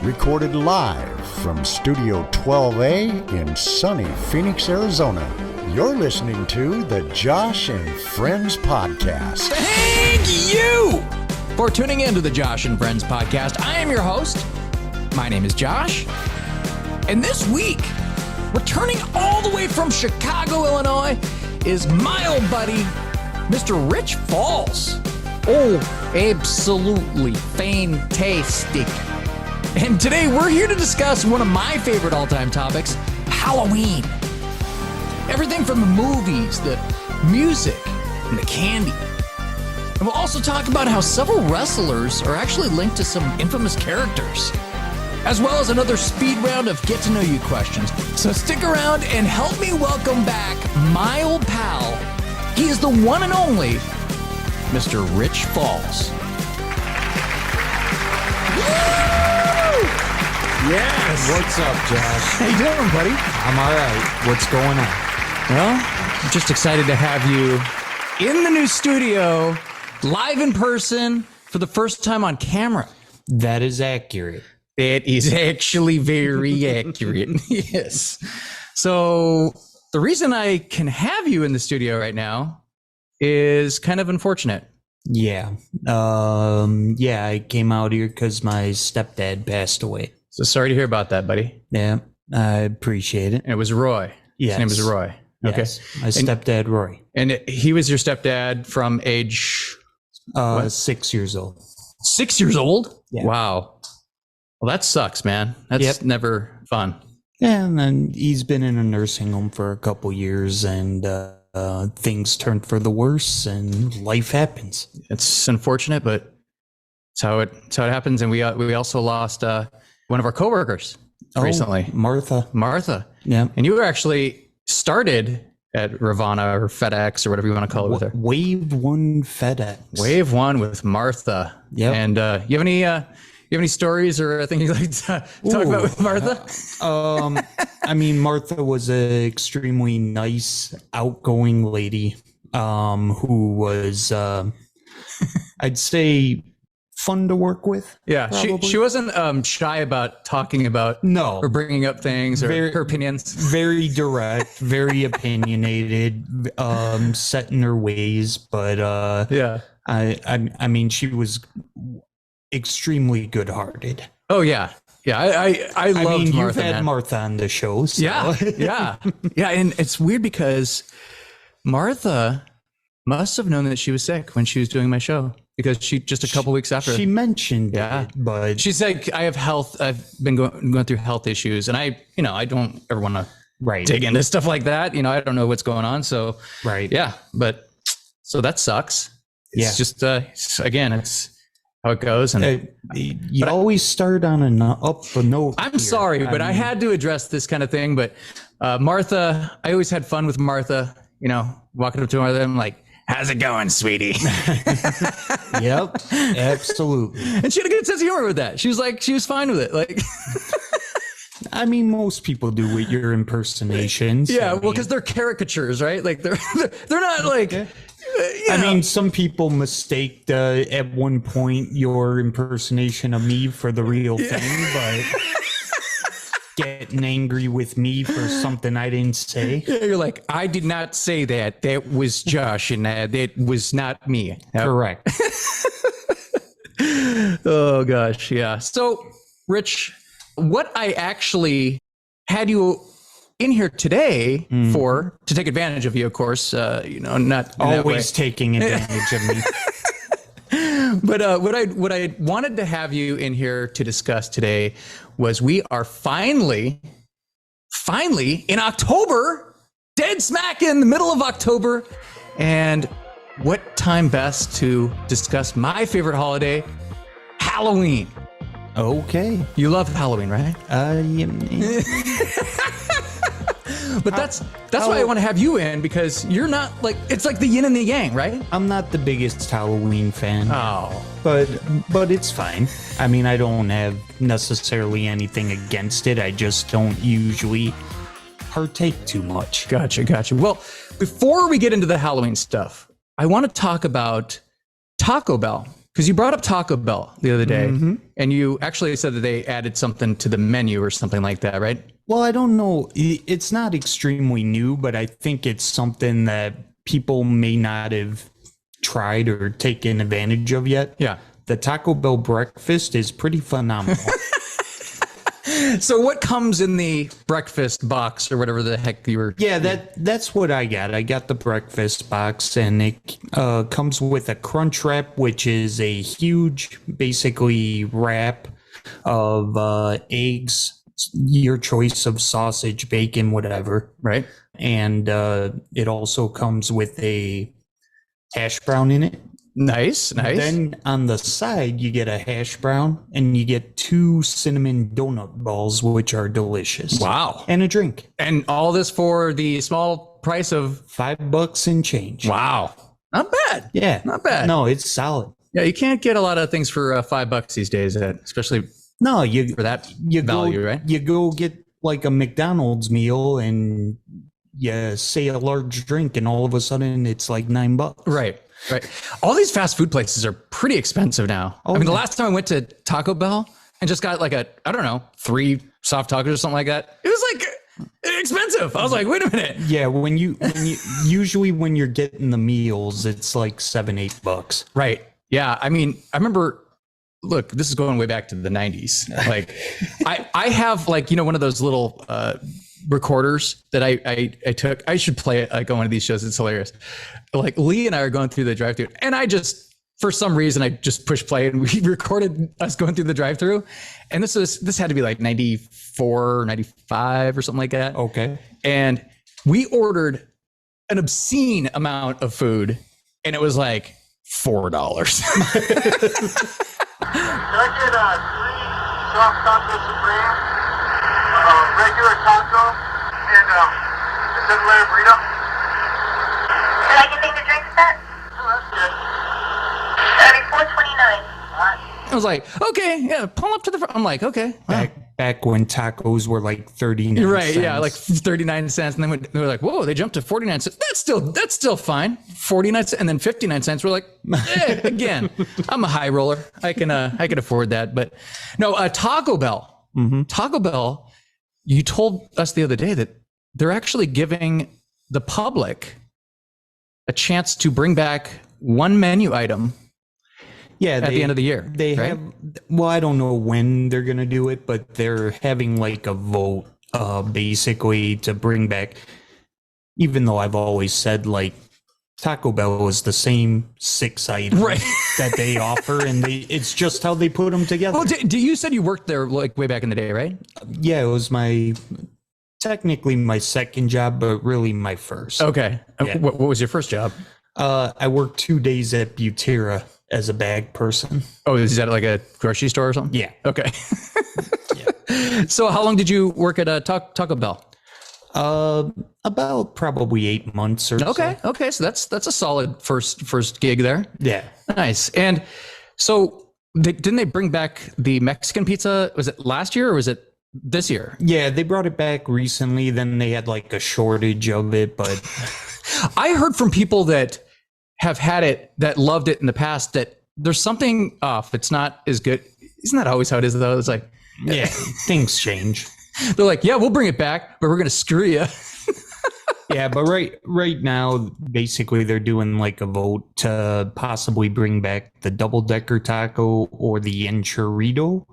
recorded live from Studio 12A in sunny Phoenix, Arizona. You're listening to the Josh and Friends Podcast. Thank you for tuning in to the Josh and Friends Podcast. I am your host. My name is Josh. And this week, returning all the way from Chicago, Illinois, is my old buddy, Mr. Rich Falls. Oh, absolutely fantastic. And today we're here to discuss one of my favorite all-time topics, Halloween. Everything from the movies, the music, and the candy. And we'll also talk about how several wrestlers are actually linked to some infamous characters, as well as another speed round of get-to-know-you questions. So stick around and help me welcome back my old pal. He is the one and only Mr. Rich Falls. Woo! Yes! What's up, Josh? How you doing, buddy? I'm all right. What's going on? Well, I'm just excited to have you in the new studio, live in person, for the first time on camera. That is accurate. It is actually very accurate. Yes. So the reason I can have you in the studio right now is kind of unfortunate. Yeah. I came out here because my stepdad passed away. So sorry to hear about that, buddy. Yeah, I appreciate it. And it was Roy. Yes. His name was Roy. Okay. Yes. My stepdad, Roy. And he was your stepdad from age 6 years old. 6 years old? Yeah. Wow. Well, that sucks, man. That's never fun. Yeah, and then he's been in a nursing home for a couple years, and things turned for the worse, and life happens. It's unfortunate, but it's how it happens. And we also lost one of our coworkers recently, Martha. Yeah, and you were actually started at Ravana or FedEx or whatever you want to call it with her. Wave 1 FedEx. Wave 1 with Martha. Yeah. And you have any stories or anything you'd like to talk about with Martha? I mean, Martha was an extremely nice, outgoing lady who was, I'd say, fun to work with. Yeah, she wasn't shy about talking about or bringing up things or her opinions. Very direct, very opinionated, set in her ways. But I mean, she was extremely good-hearted. Oh yeah. I loved Martha. You've had Martha on the show. So. Yeah. And it's weird because Martha must have known that she was sick when she was doing my show, because she just a couple weeks after she mentioned it, but she's like, I have health. I've been going through health issues, and I don't ever want to dig into stuff like that. I don't know what's going on. So but so that sucks. It's just again, it's how it goes. And you always start on a note. I'm sorry, but I had to address this kind of thing. But Martha, I always had fun with Martha. Walking up to Martha, I'm like, how's it going, sweetie? Yep, absolutely. And she had a good sense of humor with that. She was fine with it. Like, I mean, most people do with your impersonations. Yeah, well, because they're caricatures, right? Like they're not like. I mean, some people mistake at one point your impersonation of me for the real thing, but getting angry with me for something I didn't say. Yeah, you're like, I did not say that. That was Josh, and that was not me. Correct. Oh, gosh. Yeah. So, Rich, what I actually had you in here today to take advantage of you, of course, not always taking advantage of me. But what I wanted to have you in here to discuss today was we are finally in October, dead smack in the middle of October, and what time best to discuss my favorite holiday, Halloween. Okay. You love Halloween, right? Yeah. But that's why I want to have you in, because you're not like, it's like the yin and the yang, right? I'm not the biggest Halloween fan. Oh. But it's fine. I mean, I don't have necessarily anything against it. I just don't usually partake too much. Gotcha. Well, before we get into the Halloween stuff, I want to talk about Taco Bell. Because you brought up Taco Bell the other day, and you actually said that they added something to the menu or something like that, right? Well, I don't know. It's not extremely new, but I think it's something that people may not have tried or taken advantage of yet. Yeah. The Taco Bell breakfast is pretty phenomenal. So what comes in the breakfast box or whatever the heck you were? Yeah, that's what I got. I got the breakfast box, and it comes with a crunch wrap, which is a huge, basically, wrap of eggs, your choice of sausage, bacon, whatever. Right. And it also comes with a hash brown in it. Nice. Then on the side, you get a hash brown, and you get 2 cinnamon donut balls, which are delicious. Wow. And a drink. And all this for the small price of $5 and change. Wow. Not bad. Yeah. Not bad. No, it's solid. Yeah, you can't get a lot of things for $5 these days, especially No, you for that you value, go, right? You go get like a McDonald's meal, and you say a large drink, and all of a sudden it's like $9. Right. All these fast food places are pretty expensive now. I mean, the last time I went to Taco Bell and just got like 3 soft tacos or something like that, it was like expensive. I was like, wait a minute. Yeah, when you usually when you're getting the meals, it's like $7-8. Right. Yeah. I mean, I remember. Look, this is going way back to the 90s. Like, I have like one of those little recorders that I took. I should play it like on one of these shows. It's hilarious. Like Lee and I are going through the drive-thru, and I just, for some reason, I just pushed play, and we recorded us going through the drive-thru. And this had to be like 94, 95 or something like that. Okay. And we ordered an obscene amount of food, and it was like $4. Can I get 3 soft taco supreme, regular taco, and a 7-layer burrito? Did I get things to drink with that? Oh, that's good. That'd be $4.29. All right. I was like, okay, yeah, pull up to the front. I'm like, okay. Wow. Back when tacos were like 39 You're right. cents. Yeah, like 39 cents. And then they were like, whoa, they jumped to 49 cents. That's still fine. 49 cents and then 59 cents. We're like, again, I'm a high roller. I can afford that. But no, Taco Bell. Taco Bell, you told us the other day that they're actually giving the public a chance to bring back one menu item at the end of the year. They have, well, I don't know when they're going to do it, but they're having like a vote basically to bring back, even though I've always said like Taco Bell is the same 6 items that they offer, and it's just how they put them together. Well, you said you worked there like way back in the day, right? Yeah, it was technically my second job, but really my first. Okay. Yeah. What was your first job? I worked 2 days at Butera as a bag person. Oh, is that like a grocery store or something? Yeah. Okay. So how long did you work at Taco Bell? About probably 8 months or so. Okay. So that's a solid first gig there. Yeah. Nice. And so didn't they bring back the Mexican pizza? Was it last year or was it this year? Yeah, they brought it back recently. Then they had like a shortage of it, but I heard from people that have had it, that loved it in the past, that there's something off. It's not as good. Isn't that always how it is though? It's like, yeah, things change. They're like, yeah, we'll bring it back, but we're going to screw you. Yeah, but right now, basically, they're doing like a vote to possibly bring back the double-decker taco or the enchilada.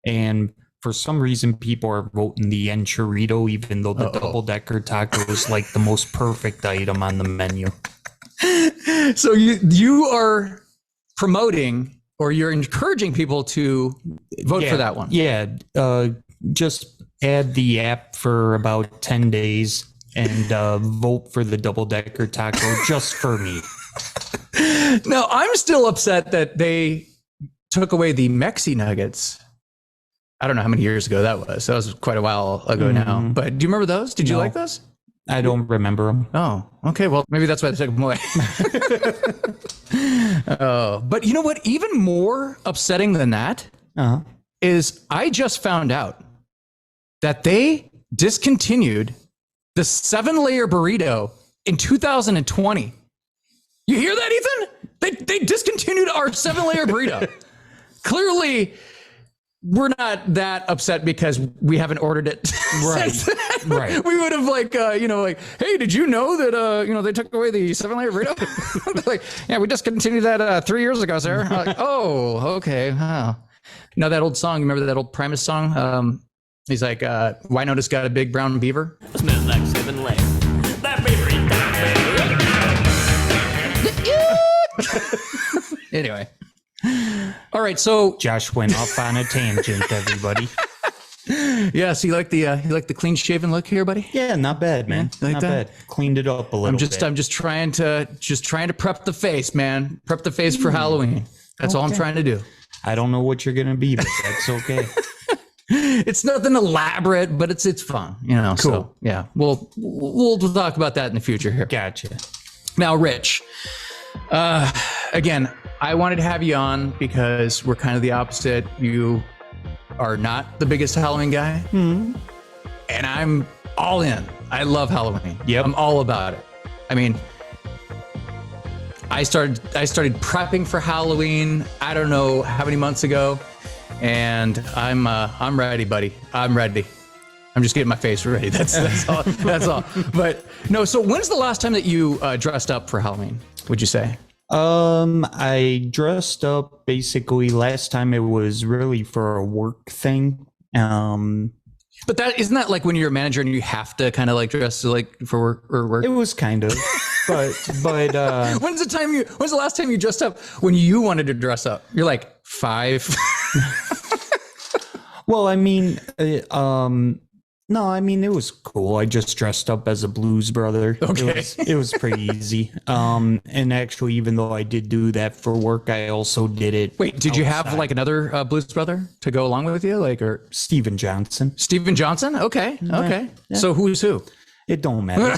And for some reason, people are voting the enchilada, even though the double-decker taco is like the most perfect item on the menu. So you are promoting, or you're encouraging people to vote for that one. Yeah, just add the app for about 10 days and vote for the double-decker taco just for me. Now, I'm still upset that they took away the Mexi Nuggets. I don't know how many years ago that was. That was quite a while ago now. But do you remember those? Did you like those? I don't remember them. Oh, okay. Well, maybe that's why they took them away. But you know what? Even more upsetting than that is I just found out that they discontinued the 7-layer burrito in 2020. You hear that, Ethan? They discontinued our 7-layer burrito. Clearly, we're not that upset because we haven't ordered it. Right. Right. We would have like, hey, did you know that, they took away the 7-layer burrito? Like, yeah, we discontinued that 3 years ago, sir. I'm like, oh, okay. Wow. You know that old song? Remember that old Primus song? He's like, why notice got a big brown beaver? Smells like 7 layers. That beaver is Anyway. All right, so Josh went off on a tangent, everybody. yeah, so you like the clean shaven look here, buddy? Yeah, not bad, man. Like not that? bad. Cleaned it up a little bit. I'm just trying to prep the face, man. Prep the face for Halloween. That's all I'm trying to do. I don't know what you're gonna be, but that's okay. It's nothing elaborate, but it's fun, Cool. So yeah, we'll talk about that in the future here. Gotcha. Now, Rich, again, I wanted to have you on because we're kind of the opposite. You are not the biggest Halloween guy, and I'm all in. I love Halloween. Yep. I'm all about it. I mean, I started prepping for Halloween. I don't know how many months ago, and I'm ready, buddy. I'm ready. I'm just getting my face ready. That's all. That's all. But no. So when's the last time that you dressed up for Halloween? Would you say? I dressed up basically last time it was really for a work thing. But that isn't that like when you're a manager and you have to kind of like dress like for work or work? It was kind of, but When's the last time you dressed up when you wanted to dress up? You're like 5. well, I mean, no, I mean, it was cool. I just dressed up as a Blues Brother. Okay. It was pretty easy. And actually, even though I did do that for work, I also did it. Wait, did you have like another Blues Brother to go along with you? Like, or Steven Johnson? Steven Johnson? Okay. Okay. Yeah. So who's who? It don't matter.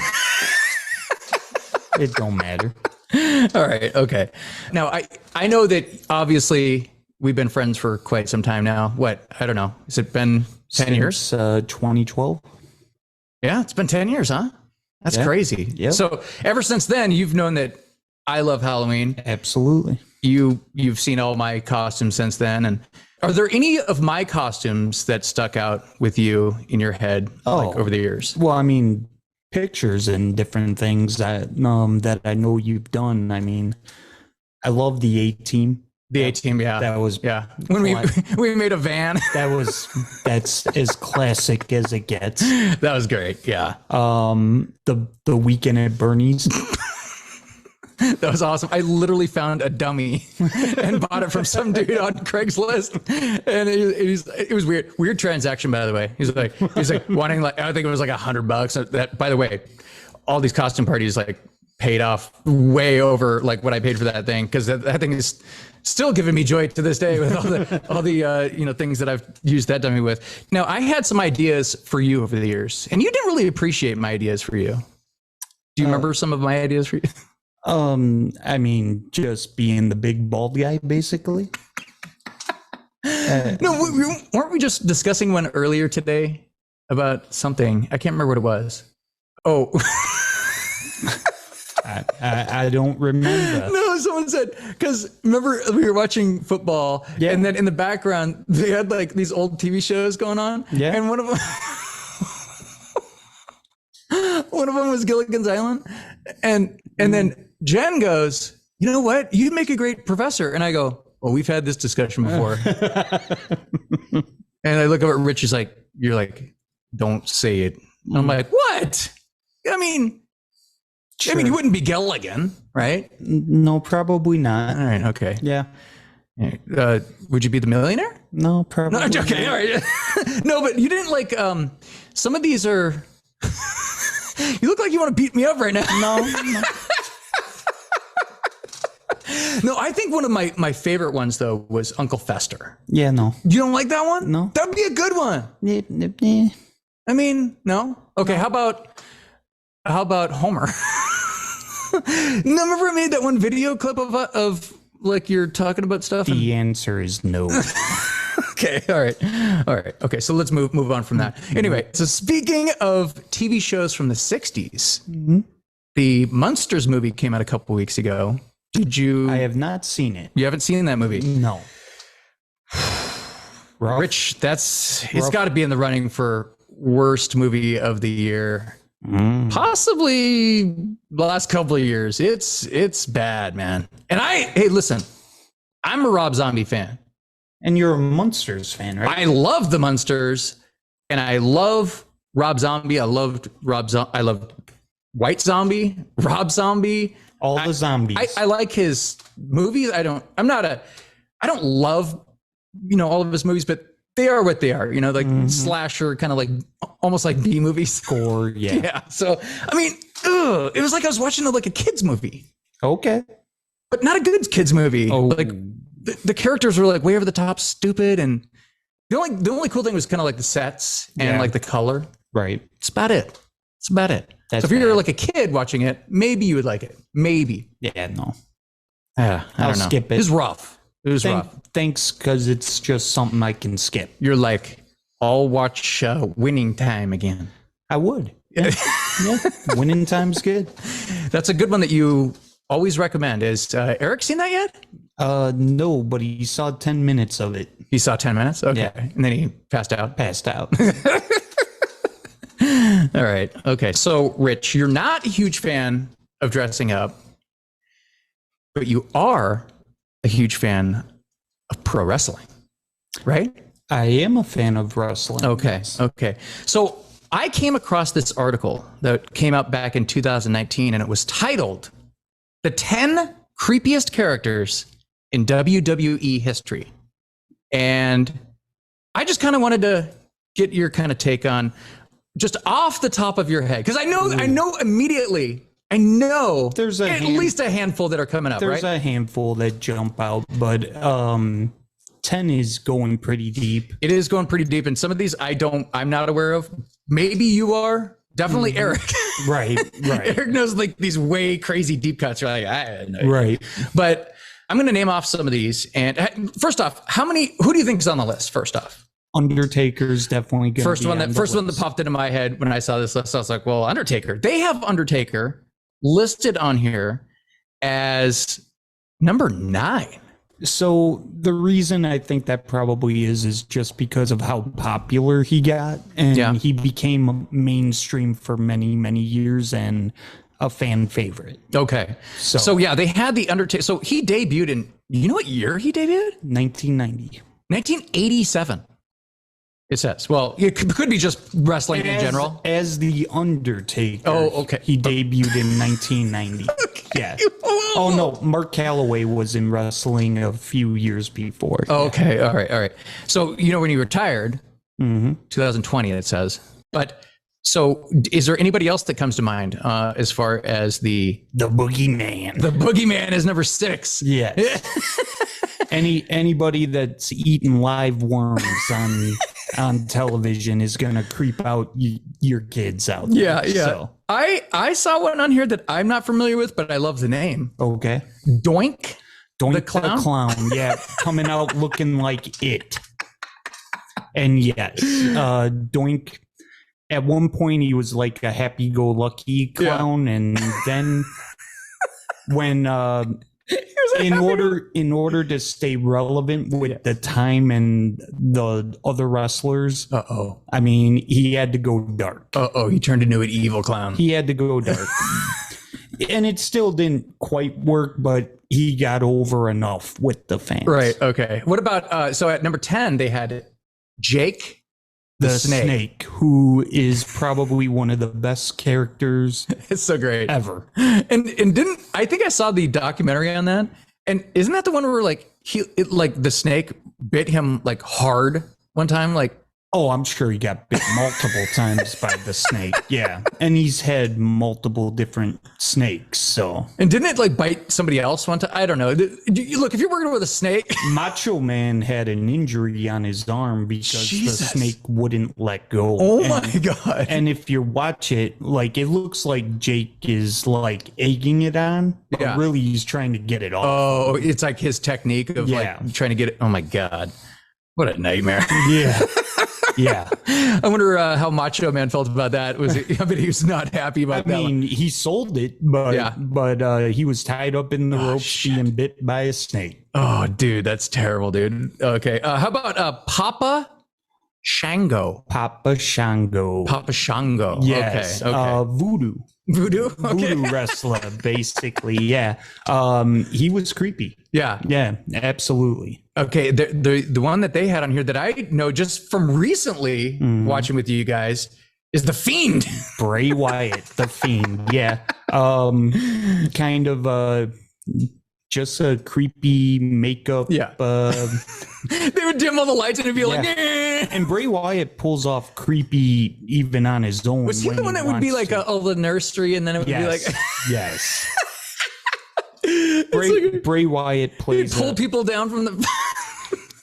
It don't matter. All right. Okay. Now, I know that obviously we've been friends for quite some time now. What? I don't know. Has it been 10 years? 2012. Yeah, it's been 10 years, huh? That's crazy. Yep. So ever since then, you've known that I love Halloween. Absolutely. You've seen all my costumes since then. And are there any of my costumes that stuck out with you in your head like over the years? Well, I mean, pictures and different things that I know you've done. I mean, I love the A-Team. The A-Team, yeah. That was when we made a van. That's as classic as it gets. That was great. Yeah. The Weekend at Bernie's. That was awesome. I literally found a dummy and bought it from some dude on Craigslist, and it was weird transaction, by the way. He's like wanting like, I think it was like $100. That, by the way, all these costume parties like paid off way over like what I paid for that thing, because that thing is still giving me joy to this day with all the things that I've used that dummy with. Now, I had some ideas for you over the years, and you didn't really appreciate my ideas for you. Do you remember some of my ideas for you? I mean, just being the big bald guy, basically. No, weren't we just discussing one earlier today about something? I can't remember what it was. Oh. I don't remember. No, someone said, because remember we were watching football, and then in the background they had like these old TV shows going on, and one of them was Gilligan's Island, and then Jen goes, you know what, you'd make a great professor, and I go, well, we've had this discussion before. And I look over at Rich, he's like, you're like, don't say it. I'm like, what? I mean, sure. I mean, you wouldn't be Gilligan, right? No, probably not. All right, okay. Yeah. Would you be the millionaire? No, probably not. Okay, all right. No, but you didn't like, some of these are, you look like you want to beat me up right now. No. No, I think one of my favorite ones, though, was Uncle Fester. Yeah, no. You don't like that one? No. That'd be a good one. I mean, no? Okay, no. How about Homer? Remember I made that one video clip of like you're talking about stuff? The answer is no. Okay, all right. Okay, so let's move on from that. Anyway, so speaking of TV shows from the 60s, the Munsters movie came out a couple weeks ago. Did you? I have not seen it. You haven't seen that movie? No. Rough. Rich, it's got to be in the running for worst movie of the year. Possibly the last couple of years. It's bad, man. And hey, listen, I'm a Rob Zombie fan. And you're a Munsters fan, right? I love the Munsters, and I love Rob Zombie. I loved White Zombie, Rob Zombie. All the zombies. I like his movies. I don't love, all of his movies, but they are what they are, like slasher, kind of like almost like B movies. Gore, yeah. Yeah. So, I mean, it was like I was watching like a kid's movie. Okay. But not a good kid's movie. Oh. Like the characters were like way over the top, stupid, and the only cool thing was kind of like the sets and like the color. Right. It's about it. So if you're like a kid watching it, maybe you would like it. Maybe. Yeah, no. I don't know. Skip it. It was rough. Thanks, because it's just something I can skip. You're like, I'll watch Winning Time again. I would. Yeah. Winning Time's good. That's a good one that you always recommend. Is Eric seen that yet? No, but he saw 10 minutes of it. He saw 10 minutes? Okay. Yeah. And then he passed out. All right. Okay. So, Rich, you're not a huge fan of dressing up, but you are a huge fan of pro wrestling, right? I am a fan of wrestling. Okay. Okay. So I came across this article that came out back in 2019, and it was titled "The 10 Creepiest Characters in WWE History." And I just kind of wanted to get your kind of take on, just off the top of your head, because I know immediately. I know there's at least a handful that are coming up, There's right? a handful that jump out, but 10 is going pretty deep. It is going pretty deep, and some of these I'm not aware of. Maybe you are. Definitely Eric. Right. Eric knows like these way crazy deep cuts. You're like, I had no idea. Right. But I'm going to name off some of these. And first off, who do you think is on the list? First off, Undertaker's definitely going first one that popped into my head when I saw this list. I was like, well, Undertaker. They have Undertaker listed on here as number 9. So the reason I think that probably is just because of how popular he got, and he became mainstream for many, many years and a fan favorite. Okay. So yeah, they had the Undertaker. So he debuted in, you know what year he debuted? 1990. 1987. It says. Well, it could be just wrestling in general. As the Undertaker. Oh, okay. He debuted in 1990. Yeah. Oh no, Mark Calloway was in wrestling a few years before. Oh, okay. All right. So when he retired, 2020, it says. But so, is there anybody else that comes to mind as far as the Boogeyman? The Boogeyman is number 6. Yeah. Anybody that's eating live worms on television is gonna creep out your kids out there. Yeah. So. I saw one on here that I'm not familiar with, but I love the name. Okay. Doink the clown. Yeah, coming out looking like it. And yes, Doink. At one point, he was like a happy-go-lucky clown, and then when in order to stay relevant with the time and the other wrestlers, I mean, he had to go dark. He turned into an evil clown. He had to go dark, and it still didn't quite work, but he got over enough with the fans. Right. Okay. What about so at number 10 they had Jake the Snake, who is probably one of the best characters. It's so great ever. And didn't I think I saw the documentary on that? And isn't that the one where like the snake bit him like hard one time? Like, oh, I'm sure he got bit multiple times by the snake. Yeah, and he's had multiple different snakes. So, and didn't it like bite somebody else one time? I don't know. Look, if you're working with a snake, Macho Man had an injury on his arm because the snake wouldn't let go. Oh my god! And if you watch it, like it looks like Jake is like egging it on, but really he's trying to get it off. Oh, it's like his technique of like trying to get it. Oh my god, what a nightmare! Yeah. Yeah. I wonder how Macho Man felt about that. I mean, he was not happy about that. I mean, he sold it, but he was tied up in the ropes being bit by a snake. Oh, dude, that's terrible, dude. Okay. How about Papa Shango? Papa Shango. Papa Shango. Yes. Okay. Voodoo. Voodoo? Okay. Voodoo wrestler, basically. Yeah. He was creepy. Yeah. Yeah, absolutely. Okay. The one that they had on here that I know just from recently watching with you guys is The Fiend. Bray Wyatt, the Fiend. Yeah. Kind of just a creepy makeup. Yeah. They would dim all the lights and it'd be like, eh. And Bray Wyatt pulls off creepy even on his own. Was he the one that would be like the nursery and then it would be like, yes. Bray Wyatt plays. He'd pull people down from the.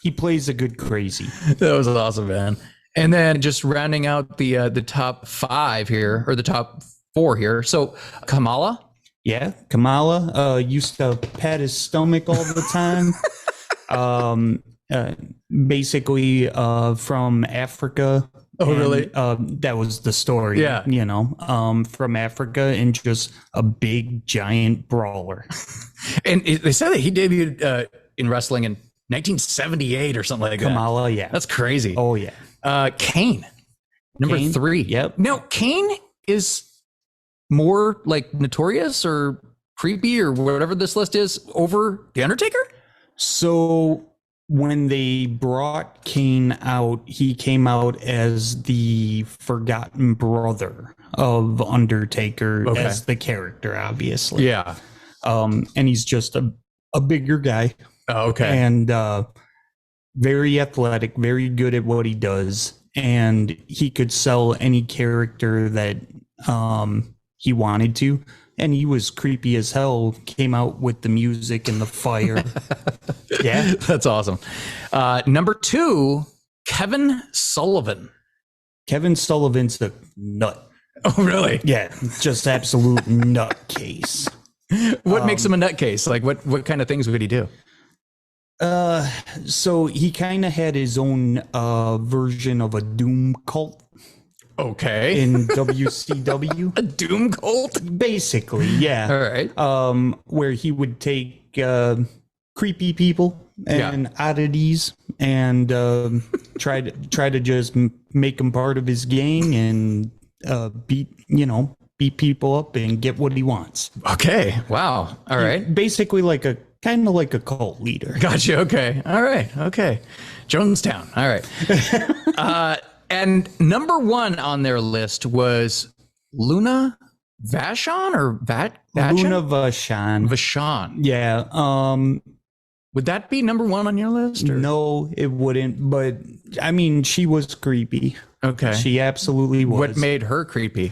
He plays a good crazy. That was awesome, man. And then just rounding out the top 5 here, or the top 4 here. So Kamala. Yeah, Kamala used to pat his stomach all the time. Basically from Africa. Oh, really? That was the story. Yeah. You know, from Africa, and just a big giant brawler. And they said that he debuted in wrestling in 1978 or something like that. Kamala, yeah. That's crazy. Oh, yeah. Kane, number Kane? 3. Yep. Now, Kane is more like notorious or creepy or whatever this list is over The Undertaker? So when they brought Kane out, he came out as the forgotten brother of Undertaker, as the character, obviously. Yeah. And he's just a bigger guy. Oh, okay. And very athletic, very good at what he does. And he could sell any character that he wanted to. And he was creepy as hell, came out with the music and the fire. Yeah. That's awesome. Number 2, Kevin Sullivan. Kevin Sullivan's a nut. Oh, really? Yeah, just absolute nutcase. What makes him a nutcase? Like, what kind of things would he do? So he kind of had his own version of a doom cult. Okay. In WCW. A doom cult? Basically, yeah. All right. Where he would take creepy people and oddities and try to just make them part of his gang and beat people up and get what he wants. Okay. Wow. All right. Basically kind of like a cult leader. Gotcha. Okay. All right. Okay. Jonestown. All right. And number 1 on their list was Luna Vachon or Vachon? Luna Vachon. Vachon. Yeah. Would that be number 1 on your list? Or? No, it wouldn't. But I mean, she was creepy. Okay. She absolutely was. What made her creepy?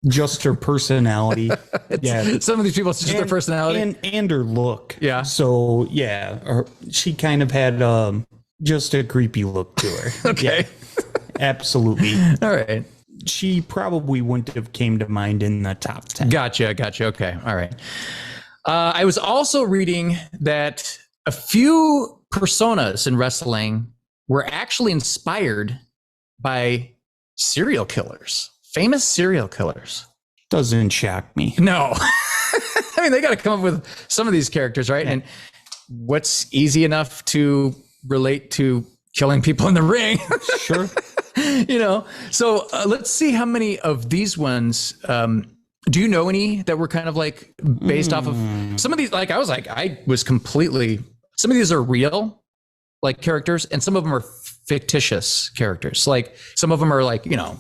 Just her personality. Yeah. Some of these people, it's just their personality. And her look. Yeah. So, yeah, she kind of had just a creepy look to her. Okay. Yeah, absolutely. All right. She probably wouldn't have came to mind in the top 10. Gotcha. Okay. All right. I was also reading that a few personas in wrestling were actually inspired by serial killers, famous serial killers. Doesn't shock me. No. I mean, they got to come up with some of these characters, right? And what's easy enough to relate to killing people in the ring? Sure. So let's see how many of these ones. Do you know any that were kind of like based off of some of these? Like I was completely. Some of these are real, like characters, and some of them are fictitious characters. Like some of them are like a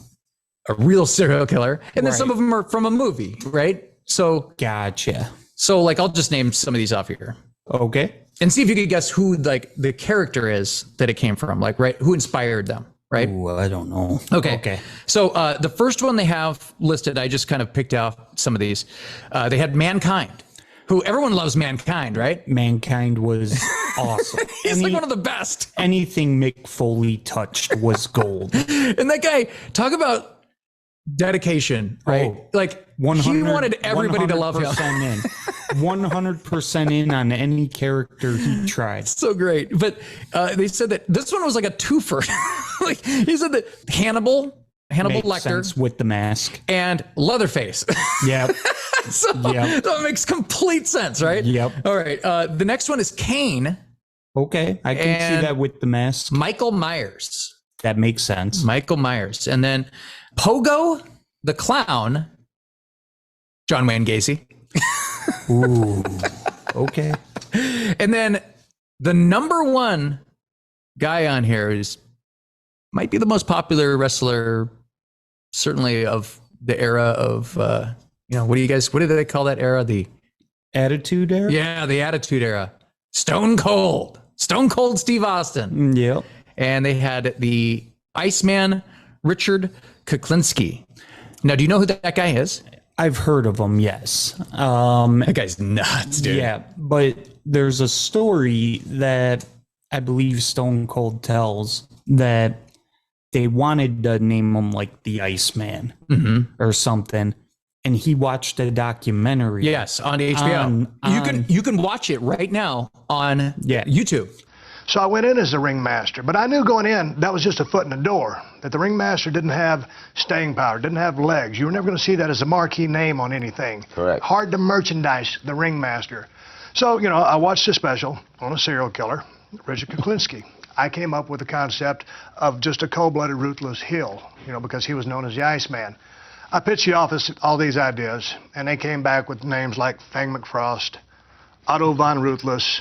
real serial killer, and then some of them are from a movie, right? So gotcha. So like I'll just name some of these off here. Okay. And see if you could guess who like the character is that it came from, like, right? Who inspired them, right? Ooh, I don't know. Okay. So the first one they have listed, I just kind of picked out some of these. They had Mankind, who everyone loves Mankind, right? Mankind was awesome. He's like one of the best. Anything Mick Foley touched was gold. And that guy, talk about dedication, right? Like 100, he wanted everybody to love him. 100% in on any character he tried. So great. But they said that this one was like a twofer. Like he's in the Hannibal Makes Lecter sense with the mask. and Leatherface. Yep. so it makes complete sense, right? Yep. All right. The next one is Kane. Okay, I can see And that with the mask. Michael Myers. That makes sense. Michael Myers. And then Pogo the Clown, John Wayne Gacy. Ooh. Okay. And then the number one guy on here might be the most popular wrestler, certainly of the era of, what do they call that era? The Attitude Era? Yeah, the Attitude Era. Stone Cold Steve Austin. Yep. And they had the Iceman, Richard Kuklinski. Now, do you know who that guy is? I've heard of him, yes. That guy's nuts, dude. Yeah, but there's a story that I believe Stone Cold tells that they wanted to name him like the Iceman or something. And he watched a documentary. Yes, on HBO. You can watch it right now on YouTube. So I went in as the ringmaster, but I knew going in that was just a foot in the door, that the ringmaster didn't have staying power, didn't have legs. You were never going to see that as a marquee name on anything. Correct. Hard to merchandise the ringmaster. So, I watched a special on a serial killer, Richard Kuklinski. I came up with the concept of just a cold-blooded, ruthless heel, because he was known as the Iceman. I pitched the office all these ideas, and they came back with names like Fang McFrost, Otto Von Ruthless,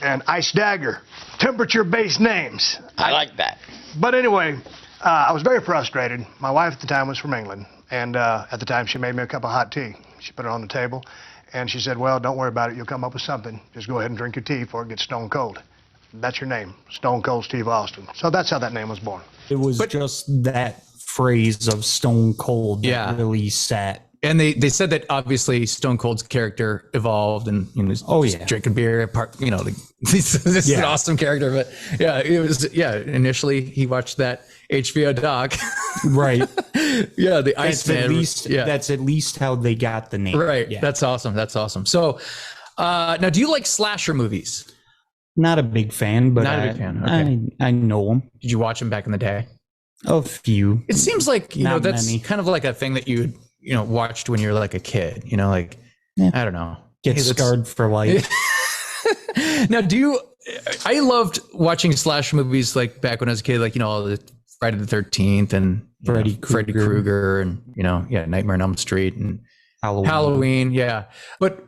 and Ice Dagger. Temperature-based names. I like that. But anyway, I was very frustrated. My wife at the time was from England, and at the time she made me a cup of hot tea. She put it on the table, and she said, well, don't worry about it. You'll come up with something. Just go ahead and drink your tea before it gets stone cold. That's your name, Stone Cold Steve Austin. So that's how that name was born. It was just that phrase of Stone Cold that really sat. And they said that obviously Stone Cold's character evolved and drinking beer, this is an awesome character. But initially he watched that HBO doc. Right. The Iceman. That's at least how they got the name. Right. Yeah. That's awesome. So now do you like slasher movies? Not a big fan, but Not a big fan. Okay. I know them. Did you watch them back in the day? A few. It seems like, Not that's many. kind of like a thing that you watched when you were like a kid, I don't know. Get scarred for life. Now, I loved watching slasher movies like back when I was a kid, like, all the Friday the 13th and Freddy Krueger and, Nightmare on Elm Street and Halloween. Yeah. But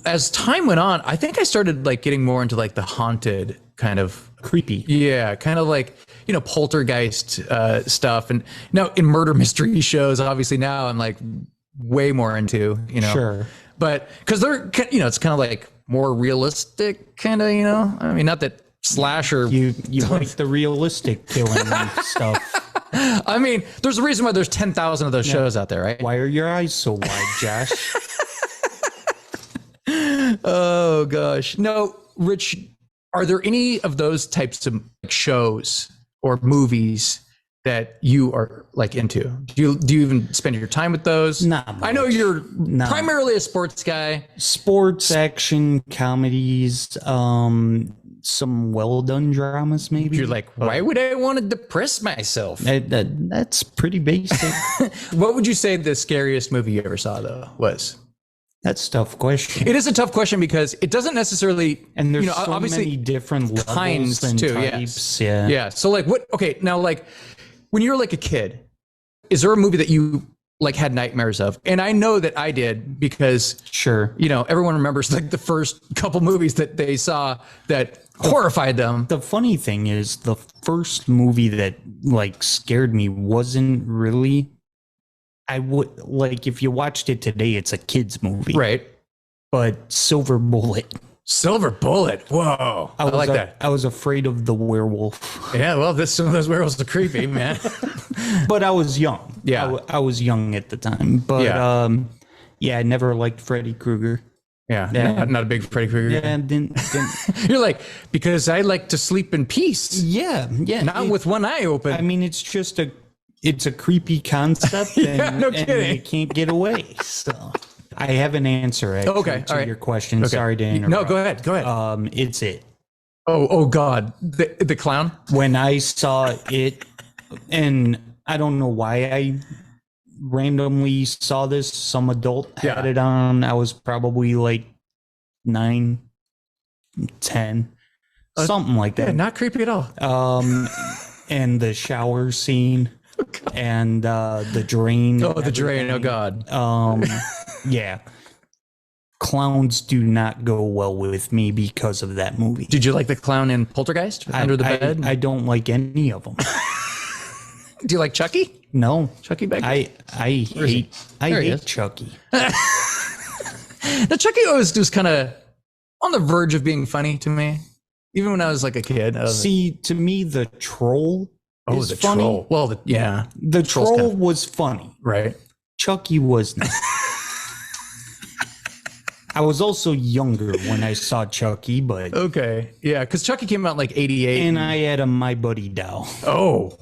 as time went on, I think I started like getting more into like the haunted kind of creepy. Yeah. Kind of like, poltergeist stuff. And now in murder mystery shows, obviously now I'm like way more into, Sure. But because they're, it's kind of like more realistic kind of, I mean, not that slasher. You like the realistic killing stuff. I mean, there's a reason why there's 10,000 of those shows out there, right? Why are your eyes so wide, Josh? Oh, gosh. No, Rich, are there any of those types of shows or movies that you are like into? Do you even spend your time with those? Not much. I know you're primarily a sports guy. Sports, action, comedies, some well done dramas, maybe. You're like, why would I want to depress myself? That's pretty basic. What would you say the scariest movie you ever saw though was? That's a tough question. It is a tough question because it doesn't necessarily, and there's so obviously many different kinds and too. Types. Yes. Yeah. So like what? Okay, now like when you're like a kid, is there a movie that you like had nightmares of? And I know that I did because sure, everyone remembers like the first couple movies that they saw that horrified them. The funny thing is, the first movie that like scared me wasn't really. I would like if you watched it today, it's a kid's movie, right? But Silver Bullet. Silver Bullet. Whoa, I like that. I was afraid of the werewolf. Yeah, well, some of those werewolves are creepy, man. But I was young. Yeah, I was young at the time. But I never liked Freddy Krueger. Yeah, not a big Freddy Krueger. Yeah, didn't. You're like, because I like to sleep in peace. Yeah. Not with one eye open. I mean, it's a creepy concept, and, no kidding. And you can't get away. So I have an answer to your question. Okay. Sorry to interrupt. No, go ahead. It's it. Oh God, the clown. When I saw it and I don't know why I randomly saw this. Some adult had it on. I was probably like 9, 10, something like that. Yeah, not creepy at all. And the shower scene and the drain. Oh, the drain. Oh, God. Yeah. Clowns do not go well with me because of that movie. Did you like the clown in Poltergeist under the bed? I don't like any of them. Do you like Chucky? No. Chucky Baker? I hate Chucky. Now, Chucky always was kind of on the verge of being funny to me. Even when I was like a kid. See, to me, the troll is the funny. troll. Well, The troll was funny. Right. Chucky was not. I was also younger when I saw Chucky, but... Okay. Yeah, because Chucky came out like 88. And I had a My Buddy doll. Oh.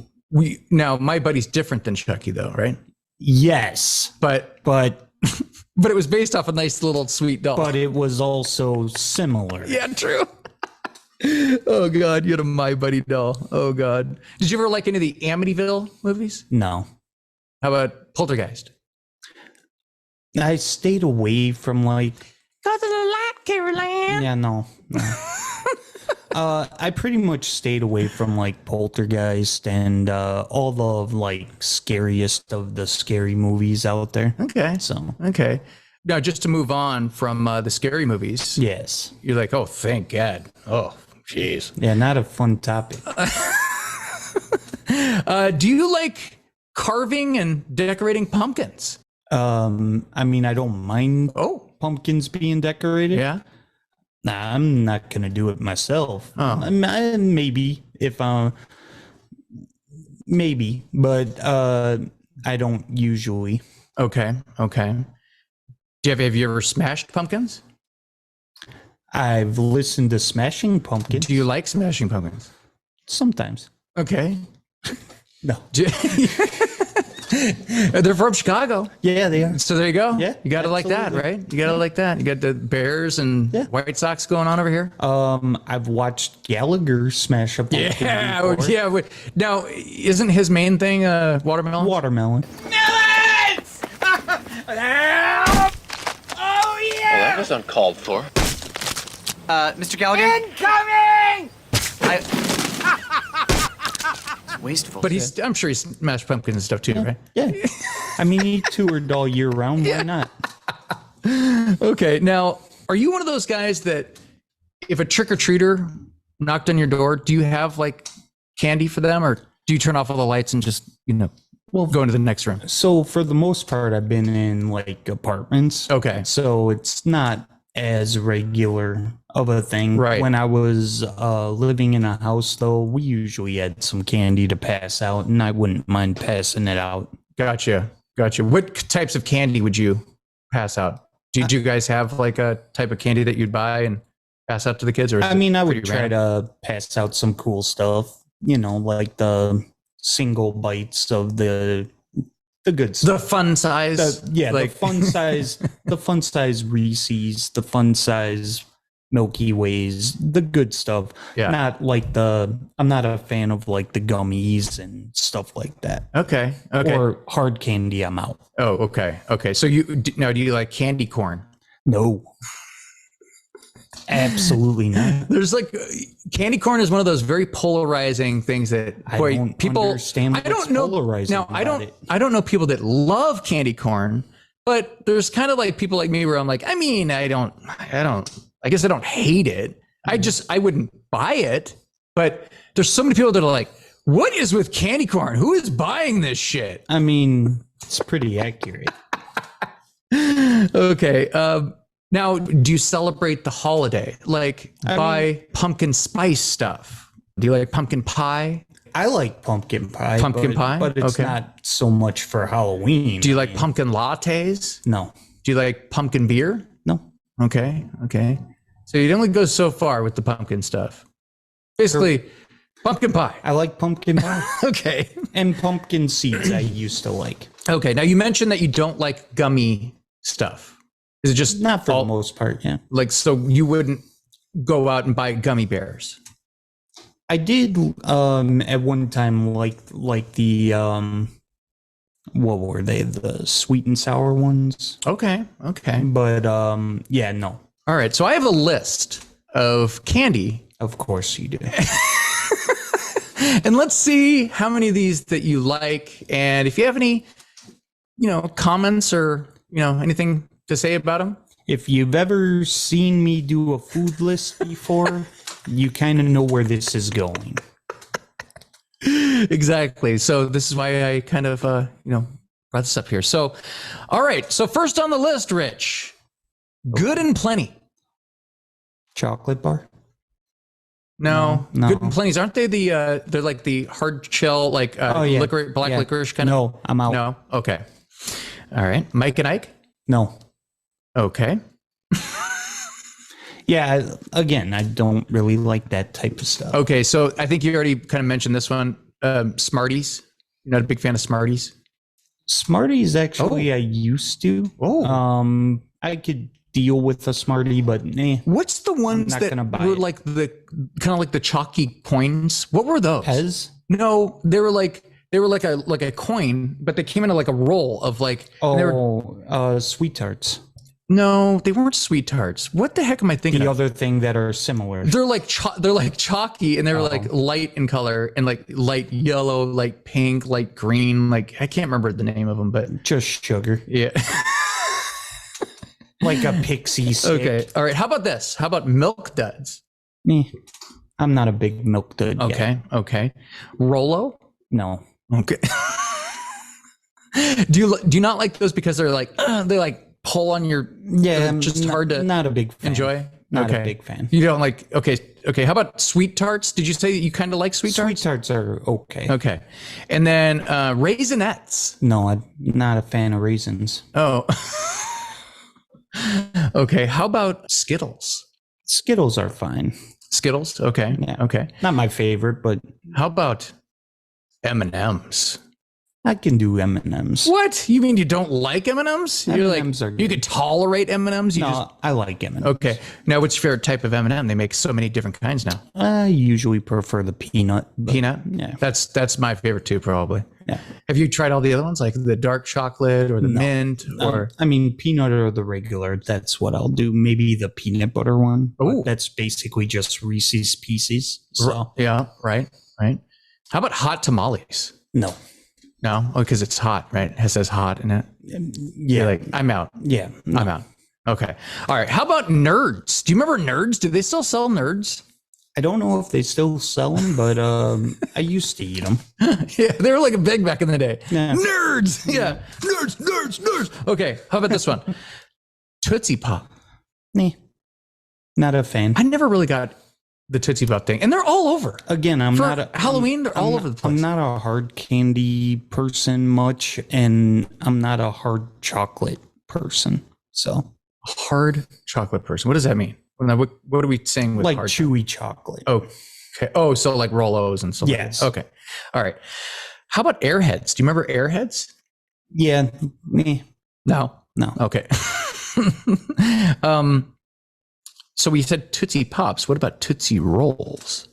Now, My Buddy's different than Chucky, though, right? Yes. But it was based off a nice little sweet doll. But it was also similar. Yeah, true. Oh, God. You had a My Buddy doll. Oh, God. Did you ever like any of the Amityville movies? No. How about Poltergeist? I stayed away from like... Go to the light, Caroline. Yeah, no. I pretty much stayed away from like Poltergeist and all the like scariest of the scary movies out there. Okay. So okay. Now, just to move on from the scary movies. Yes. You're like, oh, thank God. Oh, jeez. Yeah, not a fun topic. Do you like carving and decorating pumpkins? I mean, I don't mind pumpkins being decorated. Yeah. Nah, I'm not gonna do it myself. Oh. Maybe if maybe, but I don't usually. Okay. Have you ever smashed pumpkins? I've listened to Smashing Pumpkins. Do you like Smashing Pumpkins? Sometimes. Okay. No. They're from Chicago. Yeah, they are. So there you go. Yeah, you gotta like that, right? You gotta like that. You got the Bears and White Sox going on over here. I've watched Gallagher smash a pumpkin. Yeah. Now, isn't his main thing watermelon? Watermelon. Melons! Help! Oh, yeah! Well, that was uncalled for. Mr. Gallagher? Incoming! Wasteful. But I'm sure he smashed pumpkins and stuff too, right? Yeah. I mean, he toured all year round. Why not? Okay. Now, are you one of those guys that if a trick-or-treater knocked on your door, do you have like candy for them, or do you turn off all the lights and just, go into the next room? So for the most part, I've been in like apartments. Okay. So it's not as regular of a thing. Right. When I was living in a house, though, we usually had some candy to pass out, and I wouldn't mind passing it out. Gotcha. What types of candy would you pass out? Did you guys have like a type of candy that you'd buy and pass out to the kids? Or I mean, I would try to pass out some cool stuff, like the single bites of the good stuff. The fun size. The fun size Reese's, the fun size Milky Ways, the good stuff. Yeah. Not like I'm not a fan of like the gummies and stuff like that. Okay. Or hard candy, I'm out. Oh, okay. So do you like candy corn? No. Absolutely not. There's like candy corn is one of those very polarizing things that I don't understand what's polarizing about it. I don't know people that love candy corn, but there's kind of like people like me where I'm like, I guess I don't hate it. I wouldn't buy it, but there's so many people that are like, what is with candy corn? Who is buying this shit? I mean, it's pretty accurate. Okay. Now, do you celebrate the holiday? Like buy pumpkin spice stuff? Do you like pumpkin pie? I like pumpkin pie. Pie? But it's not so much for Halloween. Do you like pumpkin lattes? No. Do you like pumpkin beer? No. Okay. So you'd only go so far with the pumpkin stuff. Basically, pumpkin pie. I like pumpkin pie. Okay. And pumpkin seeds I used to like. Okay. Now you mentioned that you don't like gummy stuff. Is it just not for the most part? Yeah. Like, so you wouldn't go out and buy gummy bears? I did at one time like the what were they? The sweet and sour ones. Okay. But yeah, no. All right. So I have a list of candy. Of course you do. And let's see how many of these that you like. And if you have any, comments or, anything to say about them. If you've ever seen me do a food list before, you kind of know where this is going. Exactly. So this is why I kind of, brought this up here. So, all right. So first on the list, Rich, Good and Plenty. Chocolate bar? No. No. Good and Plenty's, aren't they they're like the hard shell, like licorice, black licorice kind of? No, I'm out. No. Okay. All right. Mike and Ike? No. Okay. Yeah, again, I don't really like that type of stuff. Okay. So I think you already kind of mentioned this one. Smarties. You're not a big fan of Smarties? Smarties, actually, I used to. Oh. I could deal with a Smartie, but What's the ones that were like the kind of like the chalky coins? What were those? Pez? No, they were like a coin, but they came in like a roll of like. Sweet Tarts. No, they weren't Sweet Tarts. What the heck am I thinking? The of? other thing that are similar. They're like chalky, and they're like light in color, and like light yellow, light pink, light green. Like I can't remember the name of them, but just sugar. Yeah. Like a pixie stick. Okay. All right. How about this? How about Milk Duds? I'm not a big Milk Dud guy. Okay. Rolo? No. Okay. Do you not like those because they're like pull on your just hard to not a big fan. enjoy? Not a big fan. You don't like okay. How about Sweet Tarts? Did you say that you kind of like Sweet Tarts? Sweet Tarts are okay. Okay. And then Raisinets. No, I'm not a fan of raisins. Oh. Okay. How about Skittles? Skittles are fine. Skittles? Okay. Yeah. Okay. Not my favorite, but how about M&Ms? I can do M&Ms. What? You mean you don't like M&Ms? You're M&Ms like are good. you could tolerate M&Ms? I like M&Ms. Okay. Now, what's your favorite type of M&M? They make so many different kinds now. I usually prefer the peanut. Peanut? Yeah. That's my favorite too, probably. Yeah. Have you tried all the other ones, like the dark chocolate or the mint? Or peanut or the regular. That's what I'll do. Maybe the peanut butter one. Oh, that's basically just Reese's Pieces. So yeah, right. How about hot tamales? No, because it's hot, right? It says hot in it. Yeah, like I'm out. Yeah, no. I'm out. Okay, all right. How about Nerds? Do you remember Nerds? Do they still sell Nerds? I don't know if they still sell them, but I used to eat them. Yeah, they were like a big back in the day. Yeah. Nerds. Yeah, nerds. Okay, how about this one? Tootsie Pop. Not a fan. I never really got the Tootsie Pop thing, and they're all over. Again, Halloween. They're all over the place. I'm not a hard candy person much, and I'm not a hard chocolate person. So hard chocolate person. What does that mean? What are we saying with like hard chewy chocolate? Oh, okay. Oh, so like Rolos and so. Yes. Okay. All right. How about Airheads? Do you remember Airheads? Yeah. No. Okay. So we said Tootsie Pops. What about Tootsie Rolls?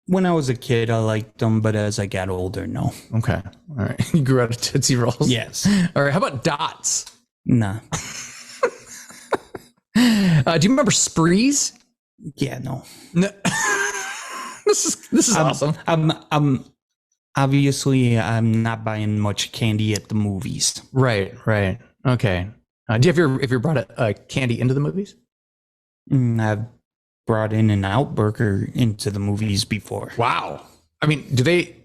When I was a kid, I liked them, but as I got older, no. Okay. All right. You grew out of Tootsie Rolls? Yes. All right. How about Dots? Nah. Do you remember Sprees? Yeah, no. This is awesome. I'm obviously I'm not buying much candy at the movies. Right. Okay. Do you ever brought a candy into the movies? I've brought in an Out burger into the movies before. Wow. I mean, do they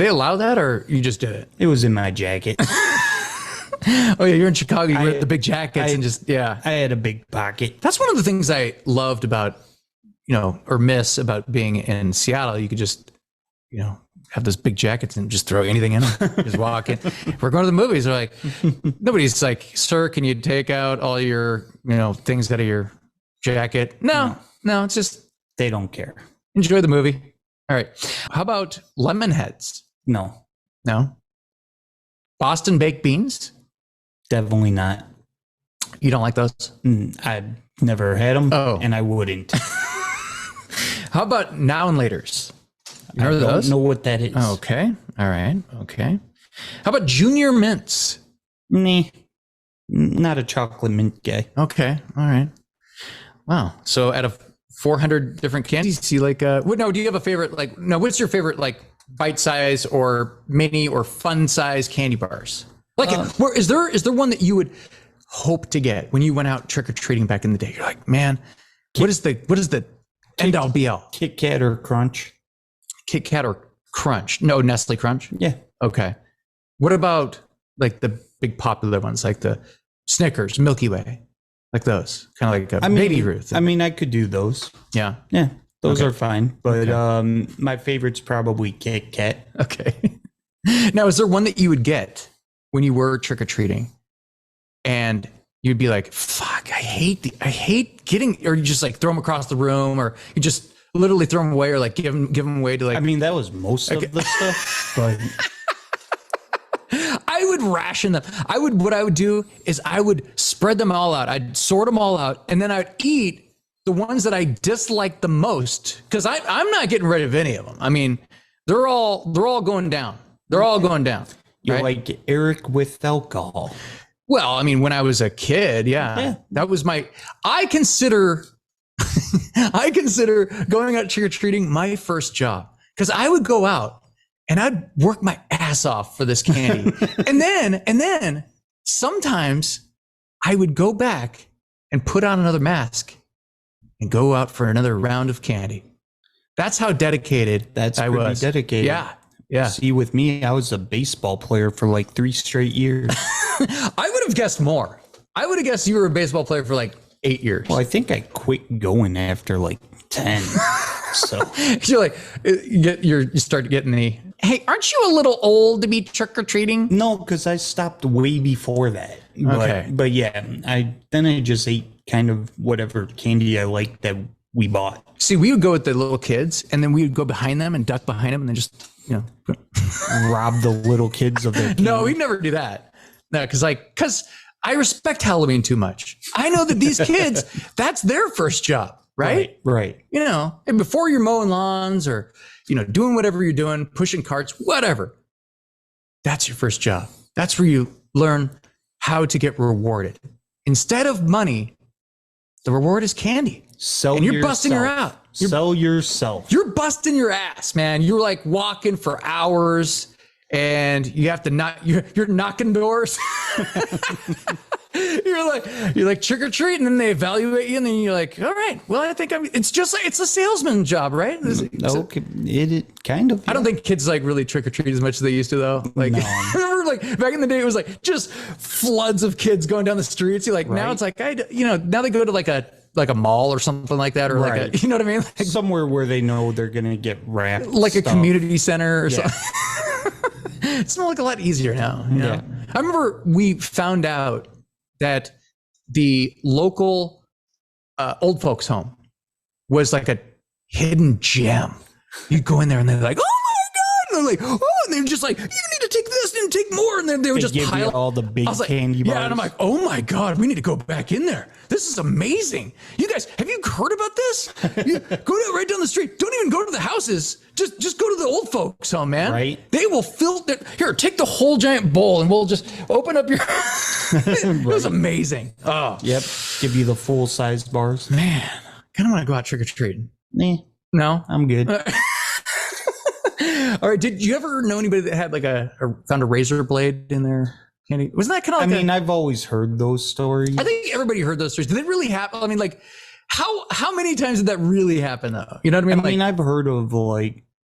allow that, or you just did it? It was in my jacket. Oh yeah, you're in Chicago. You wear the big jackets and just I had a big pocket. That's one of the things I loved about, or miss about being in Seattle. You could just, have those big jackets and just throw anything in them. Just walk in. We're going to the movies. They're like, nobody's like, sir, can you take out all your, things out of your jacket? No, it's just they don't care. Enjoy the movie. All right. How about lemon heads? No. Boston baked beans? Definitely not. You don't like those? I've never had them, and I wouldn't. How How about now and laters? You I know don't those? know what that is. Okay. All right. Okay. How about junior mints? Nah, not a chocolate mint guy. Okay. All right. Wow. So out of 400 different candies, you like, do you have a favorite, what's your favorite, bite size or mini or fun size candy bars? Is there one that you would hope to get when you went out trick or treating back in the day? You're like, man, what is the end all be all? Kit Kat or Crunch? Kit Kat or Crunch? No, Nestle Crunch? Yeah. Okay. What about the big popular ones like the Snickers, Milky Way? Like those, kind of like a Baby Ruth. I mean, I could do those. Yeah. Yeah, those Okay. are fine. But my favorite's probably Kit Kat. Okay. Now, is there one that you would get when you were trick or treating, and you'd be like, "Fuck, I hate getting," or you just throw them across the room, or you just literally throw them away, or give them away to I mean, that was most of the stuff, but I would ration them. What I would do is I would spread them all out. I'd sort them all out, and then I'd eat the ones that I disliked the most, because I'm not getting rid of any of them. I mean, they're all going down. They're all going down. you're Right? like Eric with alcohol. Well, I mean, when I was a kid, that was I consider going out trick-or-treating my first job, because I would go out and I'd work my ass off for this candy. and then sometimes I would go back and put on another mask and go out for another round of candy. That's how dedicated That's I pretty was. dedicated. Yeah. Yeah. See, with me, I was a baseball player for 3 straight years. I would have guessed more. I would have guessed you were a baseball player for 8 years. Well, I think I quit going after 10. So You're you start getting the, hey, aren't you a little old to be trick or treating? no, because I stopped way before that. Okay. But yeah, I just ate kind of whatever candy I liked that we bought. See, we would go with the little kids, and then we would go behind them and duck behind them, and then just Rob the little kids of their candy. No, we'd never do that. No, because I respect Halloween too much. I know that these kids, that's their first job, right? Right. And before you're mowing lawns or doing whatever you're doing, pushing carts, whatever, that's your first job. That's where you learn how to get rewarded. Instead of money, the reward is candy. Sell And you're yourself. busting her out. Sell yourself. You're busting your ass, man. You're walking for hours, and you have to you're knocking doors. you're like trick or treat, and then they evaluate you, and then you're like, all right, well, I think it's a salesman job, right? Okay, it kind of. I don't think kids really trick or treat as much as they used to, though. No. Remember, back in the day, it was just floods of kids going down the streets. You're now it's now they go to a mall or something like that, or Right. you know what I mean? Somewhere where they know they're gonna get wrapped. A community center or Yeah. something. It's a lot easier now. You know? Yeah. I remember we found out that the local old folks home was a hidden gem. You go in there and they're like, oh my God. And they're like, oh, and they're just like, you need to take this and take more. And then they would just give pile you all the big candy bars. Yeah, and I'm like, oh my God, we need to go back in there. This is amazing. You guys, have you heard about this? Right down the street. Don't even go to the houses. Just go to the old folks home, man. Right. They will here, take the whole giant bowl and we'll just open up your It was amazing. Oh. Yep. Give you the full sized bars. Man, kind of want to go out trick or treating. Nah, No? I'm good. All right. Did you ever know anybody that had found a razor blade in their candy? Wasn't that kind of I've always heard those stories. I think everybody heard those stories. Did it really happen? I mean, how many times did that really happen though? You know what I mean? I've heard of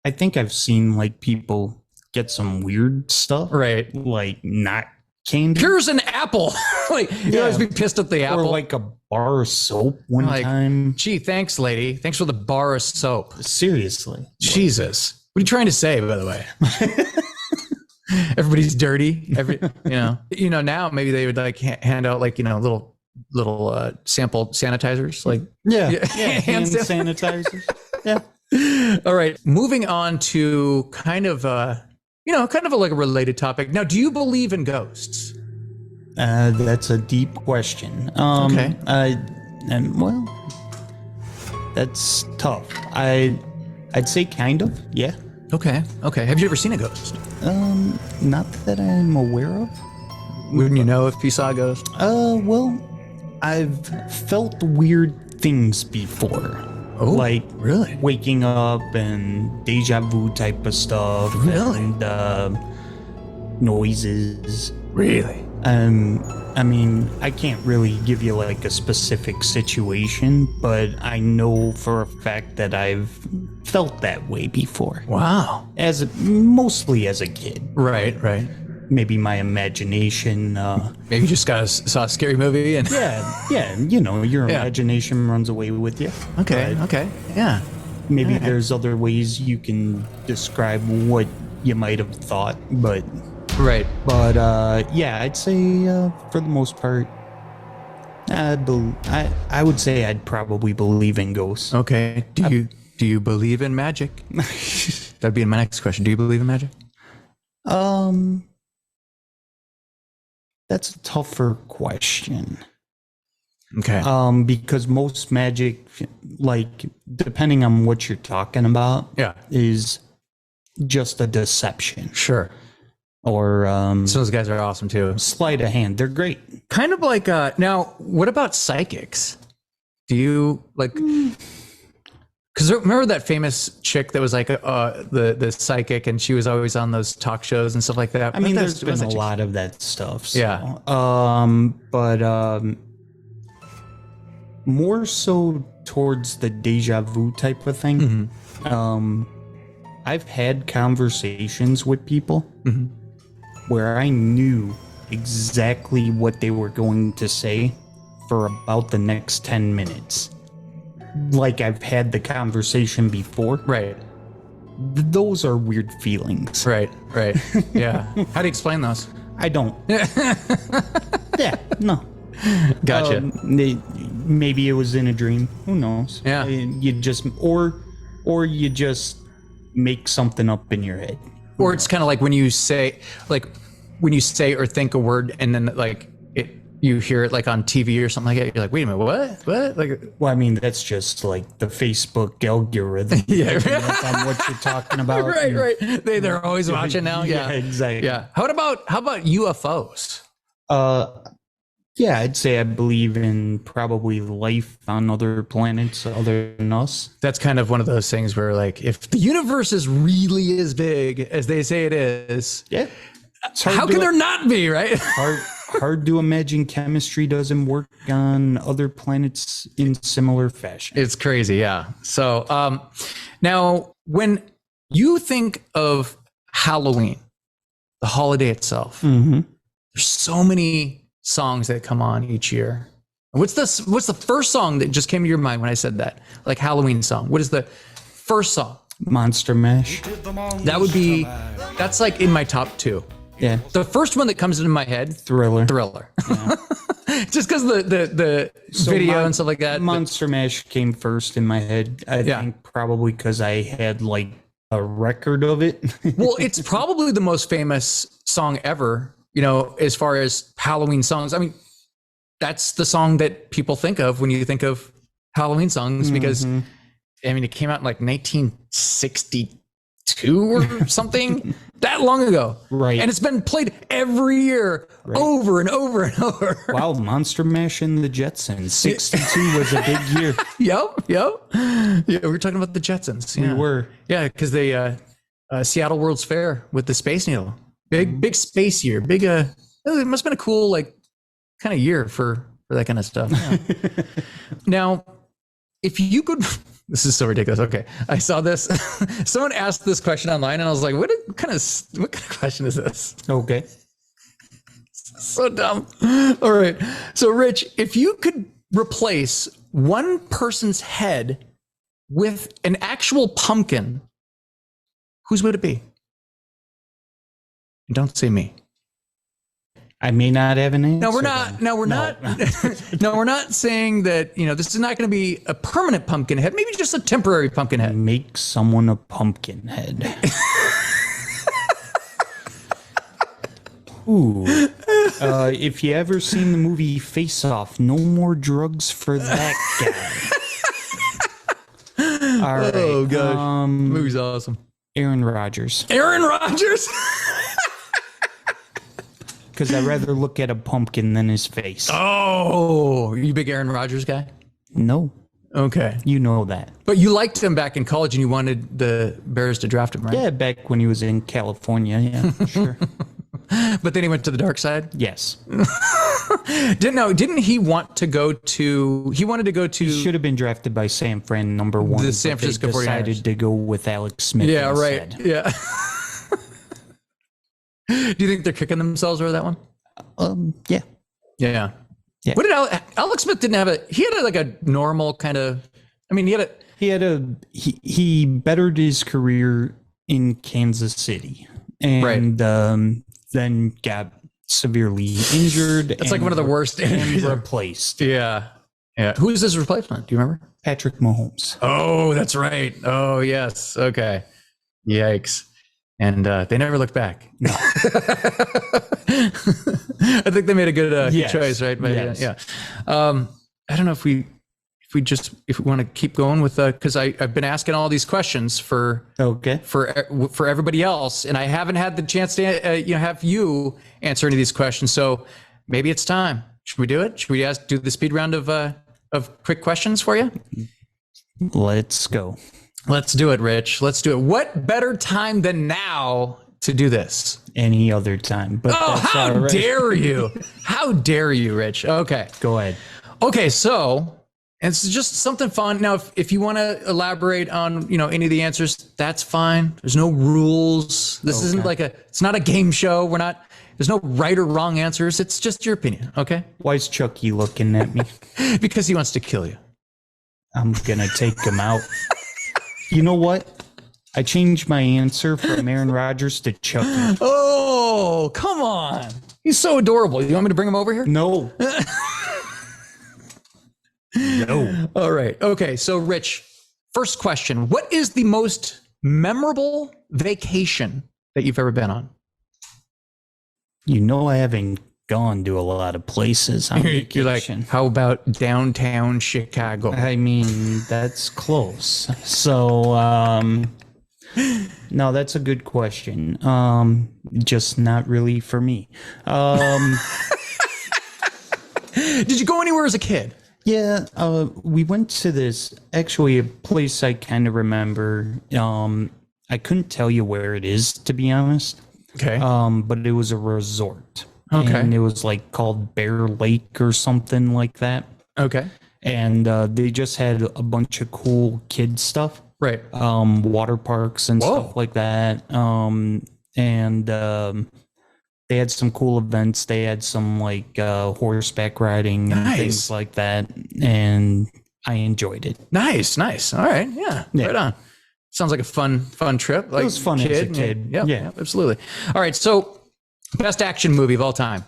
I think I've seen people get some weird stuff. Right. Not candy. Here's an apple. You always be pissed at the apple. Or a bar of soap one time. Gee, thanks, lady. Thanks for the bar of soap. Seriously. Jesus. What are you trying to say, by the way? Everybody's dirty. Now maybe they would hand out little sample sanitizers. Hand sanitizers. Yeah. All right. Moving on to kind of a related topic. Now, do you believe in ghosts? That's a deep question. Okay. That's tough. I'd say kind of, yeah. Okay. Have you ever seen a ghost? Not that I'm aware of. Wouldn't you know if you saw a ghost? Well, I've felt weird things before. Oh, like really? Waking up and deja vu type of stuff. Really? And noises. Really? I mean, I can't really give you like a specific situation, but I know for a fact that I've felt that way before. Wow. Mostly as a kid. Right. Maybe my imagination. Maybe you just saw a scary movie and. Yeah. You know, your imagination runs away with you. Okay. Yeah. Maybe there's other ways you can describe what you might have thought, but. Right. But yeah, I'd say for the most part, I would say I'd probably believe in ghosts. Okay. Do you believe in magic? That'd be my next question. Do you believe in magic? That's a tougher question. Okay. Because most magic, like depending on what you're talking about, is just a deception. Sure. Or so those guys are awesome too. Sleight of hand, they're great. Kind of like now, what about psychics? Do you like? Because remember that famous chick that was like the psychic, and she was always on those talk shows and stuff like that. I mean, there's been a lot of that stuff. So, yeah. But more so towards the deja vu type of thing. Mm-hmm. I've had conversations with people where I knew exactly what they were going to say for about the next 10 minutes. Like I've had the conversation before. Right. Those are weird feelings. Right. Yeah. How do you explain those? I don't. Yeah, no. Gotcha. Maybe it was in a dream. Who knows? Yeah. You just, or you just make something up in your head. Or it's kind of like when you say or think a word and then like you hear it like on TV or something like that. You're like, wait a minute, what? Like, well, I mean, that's just like the Facebook algorithm. Yeah, on what you're talking about. Right. They're always watching now. Yeah, exactly. Yeah. How about UFOs? Yeah, I'd say I believe in probably life on other planets other than us. That's kind of one of those things where, like, if the universe is really as big as they say it is, how can there not be, right? Hard to imagine chemistry doesn't work on other planets in similar fashion. It's crazy, yeah. So now, when you think of Halloween, the holiday itself, there's so many songs that come on each year. What's the first song that just came to your mind when I said that? Like Halloween song. What is the first song? Monster Mash. That's like in my top 2. Yeah. The first one that comes into my head, Thriller. Yeah. Just because the video and stuff like that. Monster Mash came first in my head. I think probably because I had like a record of it. Well, it's probably the most famous song ever, you know, as far as Halloween songs. I mean, that's the song that people think of when you think of Halloween songs because, I mean, it came out in like 1962 or something that long ago. Right. And it's been played every year over and over and over. Wow. Monster Mash and the Jetsons. 62 was a big year. Yep. Yeah. We were talking about the Jetsons. Yeah. We were. Yeah. Because they, Seattle World's Fair with the Space Needle. Big space year. Big, it must have been a cool, like, kind of year for that kind of stuff. Yeah. Now, if you could, this is so ridiculous. Okay. I saw this. Someone asked this question online and I was like, what kind of question is this? Okay. So dumb. All right. So Rich, if you could replace one person's head with an actual pumpkin, whose would it be? And don't say me. I may not have an answer. No, we're not. No, we're not. No, we're not saying that, you know, this is not going to be a permanent pumpkin head. Maybe just a temporary pumpkin head. Make someone a pumpkin head. Ooh. If you ever seen the movie Face Off, no more drugs for that guy. All right. Oh gosh, the movie's awesome. Aaron Rodgers. Aaron Rodgers. Because I'd rather look at a pumpkin than his face. Oh, you big Aaron Rodgers guy? No. Okay. You know that. But you liked him back in college and you wanted the Bears to draft him, right? Yeah, back when he was in California. Yeah, sure. But then he went to the dark side? Yes. Didn't he want to go to, he wanted to go to. He should have been drafted by San Fran number 1. The San Francisco 49ers. Decided to go with Alex Smith. Yeah, instead. right. Yeah. Do you think they're kicking themselves over that one? Yeah. Yeah. Yeah. What did Alex Smith didn't have he had like a normal kind of, I mean, he bettered his career in Kansas City and then got severely injured. It's like one of the worst and replaced. Yeah. Yeah. Who is his replacement? Do you remember? Patrick Mahomes. Oh, that's right. Oh, yes. Okay. Yikes. And they never looked back. No. I think they made a good choice, right? But, yes. Yeah. I don't know if we want to keep going with because I've been asking all these questions for everybody else, and I haven't had the chance to have you answer any of these questions. So maybe it's time. Should we do it? Should we do the speed round of quick questions for you? Let's go. Let's do it, Rich. Let's do it. What better time than now to do this? Any other time. But how dare you? How dare you, Rich? Okay. Go ahead. Okay, so it's just something fun. Now, if you want to elaborate on, any of the answers, that's fine. There's no rules. This isn't it's not a game show. There's no right or wrong answers. It's just your opinion. Okay. Why is Chucky looking at me? Because he wants to kill you. I'm going to take him out. You know what? I changed my answer from Aaron Rodgers to Chucky. Oh, come on. He's so adorable. You want me to bring him over here? No. No. All right. Okay. So, Rich, first question. What is the most memorable vacation that you've ever been on? I haven't gone to a lot of places on vacation. You're like, how about downtown Chicago? I mean, that's close. So, no, that's a good question. Just not really for me. Did you go anywhere as a kid? Yeah, we went to a place I kind of remember. I couldn't tell you where it is, to be honest. Okay. But it was a resort. Okay. And it was called Bear Lake or something like that. Okay. And they just had a bunch of cool kid stuff. Right. Water parks and stuff like that. And they had some cool events. They had some horseback riding and things like that. And I enjoyed it. Nice. All right. Yeah. Right on. Sounds like a fun trip. It was fun as a kid. Yeah, absolutely. All right. So, best action movie of all time.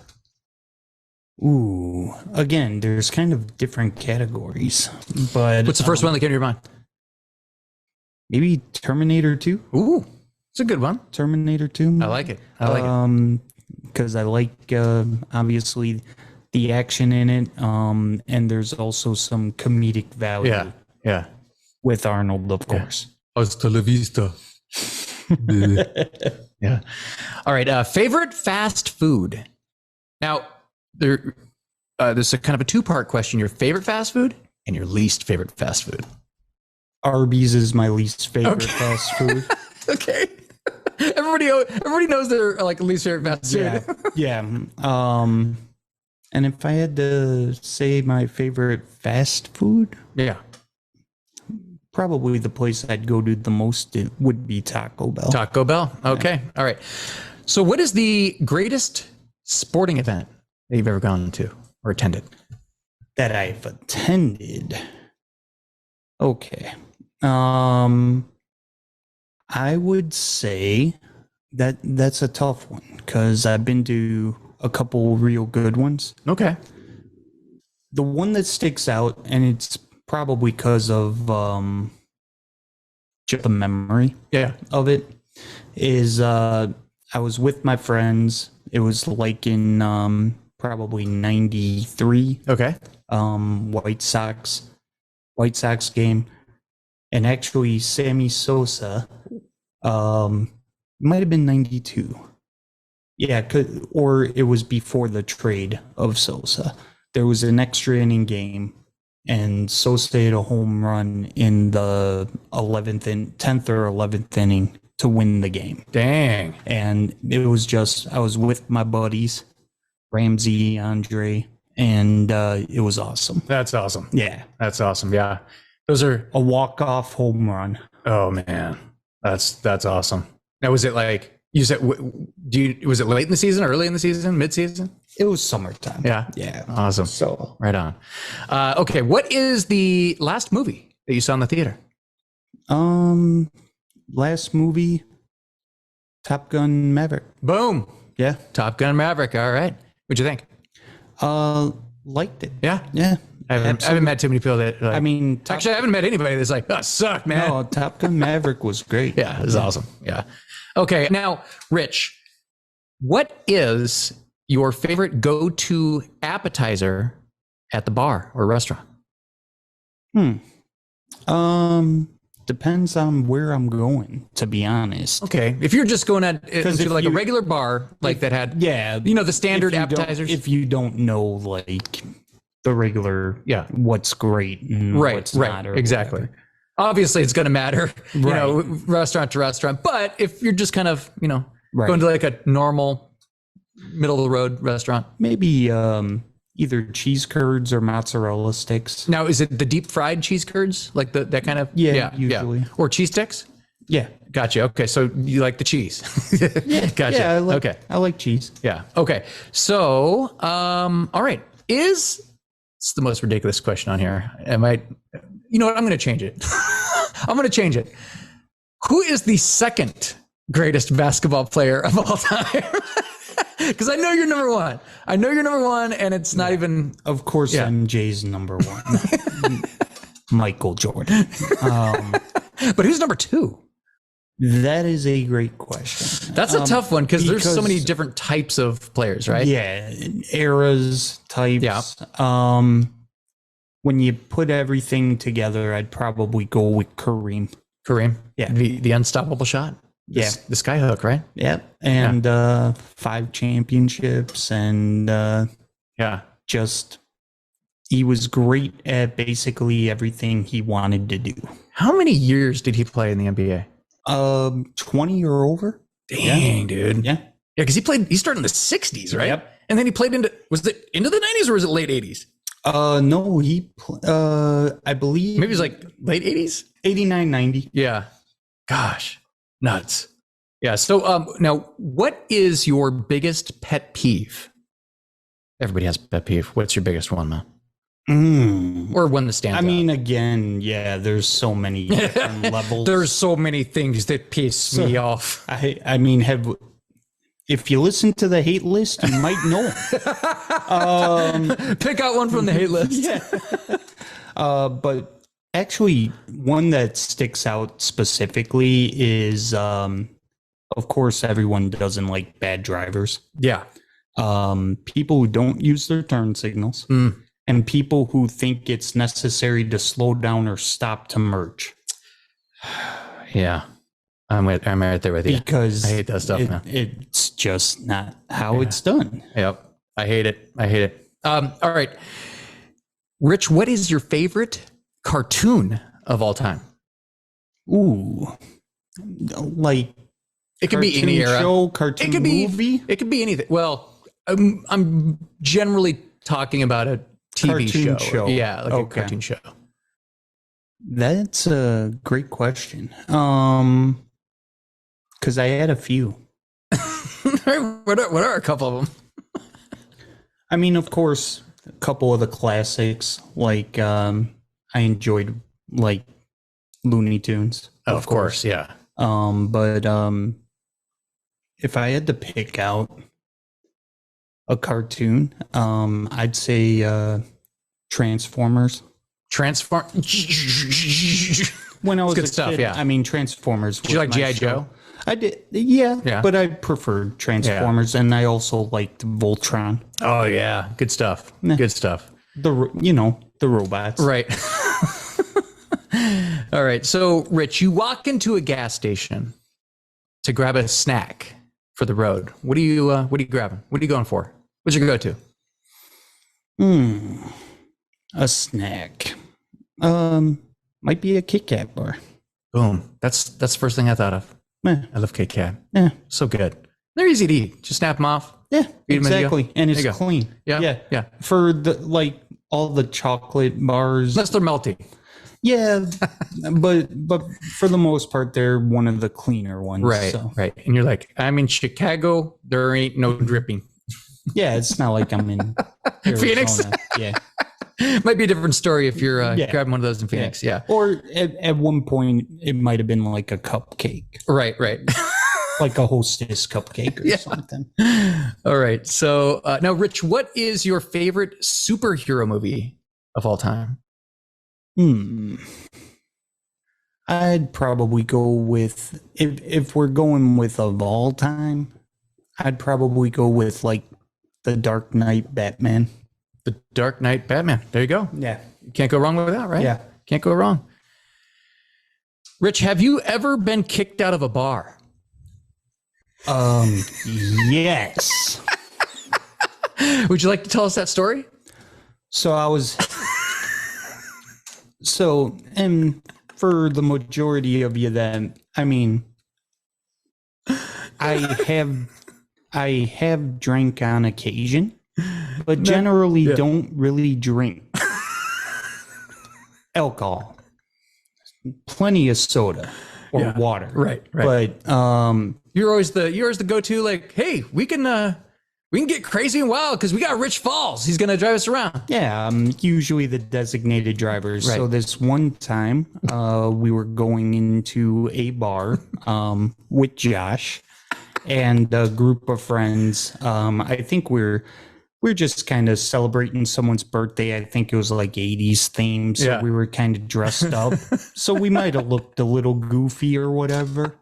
Ooh, again, there's kind of different categories, but what's the first one that came to your mind? Maybe Terminator 2. Ooh, it's a good one. Terminator 2. I like it. Because I like obviously the action in it, and there's also some comedic value. Yeah. With Arnold, of course. Hasta la vista. Yeah. All right. Favorite fast food. Now, there's a kind of a two-part question. Your favorite fast food and your least favorite fast food. Arby's is my least favorite fast food. Okay. Everybody knows their least favorite fast food. Yeah. And if I had to say my favorite fast food, probably the place I'd go to the most would be Taco Bell. Taco Bell. Okay. Yeah. All right. So what is the greatest sporting event that you've ever gone to or attended? That I've attended. Okay. I would say that's a tough one because I've been to a couple real good ones. Okay. The one that sticks out, and it's probably because of just the memory of it, is I was with my friends. It was in probably 93. Okay. White Sox game. And actually, Sammy Sosa might have been 92. Yeah, or it was before the trade of Sosa. There was an extra inning game, and Sosa hit a home run in the 10th or 11th inning to win the game. Dang. And it was just, I was with my buddies, Ramsey, Andre, and it was awesome. That's awesome. Yeah. That's awesome. Yeah. Those are a walk-off home run. Oh man. That's awesome. Now, was it like, you said, was it late in the season, early in the season, mid-season? It was summertime. Yeah. Yeah. Awesome. So right on. Okay. What is the last movie that you saw in the theater? Last movie, Top Gun Maverick. Boom. Yeah. Top Gun Maverick. All right. What'd you think? Liked it. Yeah. Yeah. I haven't met too many people that like, I mean, actually, I haven't met anybody that's like, that sucked, man. No, Top Gun Maverick was great. Yeah, it was awesome. Yeah. Okay. Now, Rich, what is your favorite go-to appetizer at the bar or restaurant? Depends on where I'm going, to be honest. Okay. If you're just going into like a regular bar, like that had, yeah, the standard appetizers. If you don't know, like the regular, what's great and what's not. Or exactly. Whatever. Obviously, it's going to matter, restaurant to restaurant. But if you're just kind of, going to like a normal middle of the road restaurant, maybe either cheese curds or mozzarella sticks. Now, is it the deep fried cheese curds, like that kind of? Yeah, usually. Or cheese sticks? Yeah. Gotcha. Okay, so you like the cheese? Yeah. Gotcha. Yeah, I like cheese. Yeah. Okay. So, all right. It's the most ridiculous question on here. You know what? I'm going to change it. I'm going to change it. Who is the second greatest basketball player of all time? Because I know you're number one. And it's not even. Of course, MJ's number one. Michael Jordan. But who's number two? That is a great question. That's a tough one because there's so many different types of players, right? Yeah, eras, types. Yeah. When you put everything together, I'd probably go with Kareem. Kareem? Yeah. The unstoppable shot? Yeah. The skyhook, right? Yep. And 5 championships and just he was great at basically everything he wanted to do. How many years did he play in the NBA? 20 or over. Dang, dude. Yeah. Yeah, because he started in the 60s, right? Yep. And then he played was it into the 90s or was it late 80s? No, I believe maybe it was like late 80s? 89, 90. Yeah. Gosh, nuts. Yeah. So now, what is your biggest pet peeve? Everybody has a pet peeve. What's your biggest one, man? Or one that stands out? I mean, again, there's so many different levels. There's so many things that piss me off. I mean, if you listen to the hate list, you might know. Pick out one from the hate list. Yeah. But actually, one that sticks out specifically is, of course, everyone doesn't like bad drivers. Yeah. People who don't use their turn signals. And people who think it's necessary to slow down or stop to merge. Yeah. I'm right there with you. Because I hate that stuff, man. It's just not how it's done. Yep. I hate it. All right. Rich, what is your favorite cartoon of all time? Ooh. Like it could be any era. Show, cartoon it could movie? It could be anything. Well, I'm generally talking about a TV show. Yeah, like a cartoon show. That's a great question. Because I had a few. What are a couple of them? I mean, of course, a couple of the classics. Like I enjoyed like Looney Tunes. Of course, yeah. But if I had to pick out a cartoon, I'd say Transformers. When I was good a stuff, kid, yeah. I mean, Transformers. Did you like G.I. Joe? I did, yeah. But I preferred Transformers, and I also liked Voltron. Oh yeah, good stuff. Good stuff. The robots, right? All right. So, Rich, you walk into a gas station to grab a snack for the road. What are you grabbing? What are you going for? What's your go-to? A snack. Might be a Kit Kat bar. Boom. That's the first thing I thought of. Eh, I love Kit Kat. eh. So good. They're easy to eat. Just snap them off. Yeah, Eat 'em as you go. exactly. And it's There you go. clean. Yeah. Yeah. For the all the chocolate bars. Unless they're melty. Yeah, but for the most part, they're one of the cleaner ones. Right. So. Right. And you're like, I'm in Chicago. There ain't no dripping. Yeah, it's not like I'm in Phoenix? Arizona. Yeah. Might be a different story if you're Yeah. grabbing one of those in Phoenix. Yeah. Or at one point, it might have been like a cupcake, Right. like a Hostess cupcake or Yeah. something. All right. So now, Rich, what is your favorite superhero movie of all time? I'd probably go with, if we're going with of all time, I'd probably go with like the Dark Knight Batman. The Dark Knight Batman. There you go. Yeah. You can't go wrong with that, right? Yeah. Can't go wrong. Rich, have you ever been kicked out of a bar? Yes. Would you like to tell us that story? And for the majority of you then, I mean, I have drank on occasion, but generally don't really drink alcohol. Plenty of soda or water. Right. But You're always the go-to, like, hey, we can get crazy and wild because we got Rich Falls. He's gonna drive us around. yeah, I'm usually the designated drivers. Right. So this one time, we were going into a bar with Josh and a group of friends. I think we're just kind of celebrating someone's birthday. I think it was like 80s theme, so we were kind of dressed up. So we might have looked a little goofy or whatever.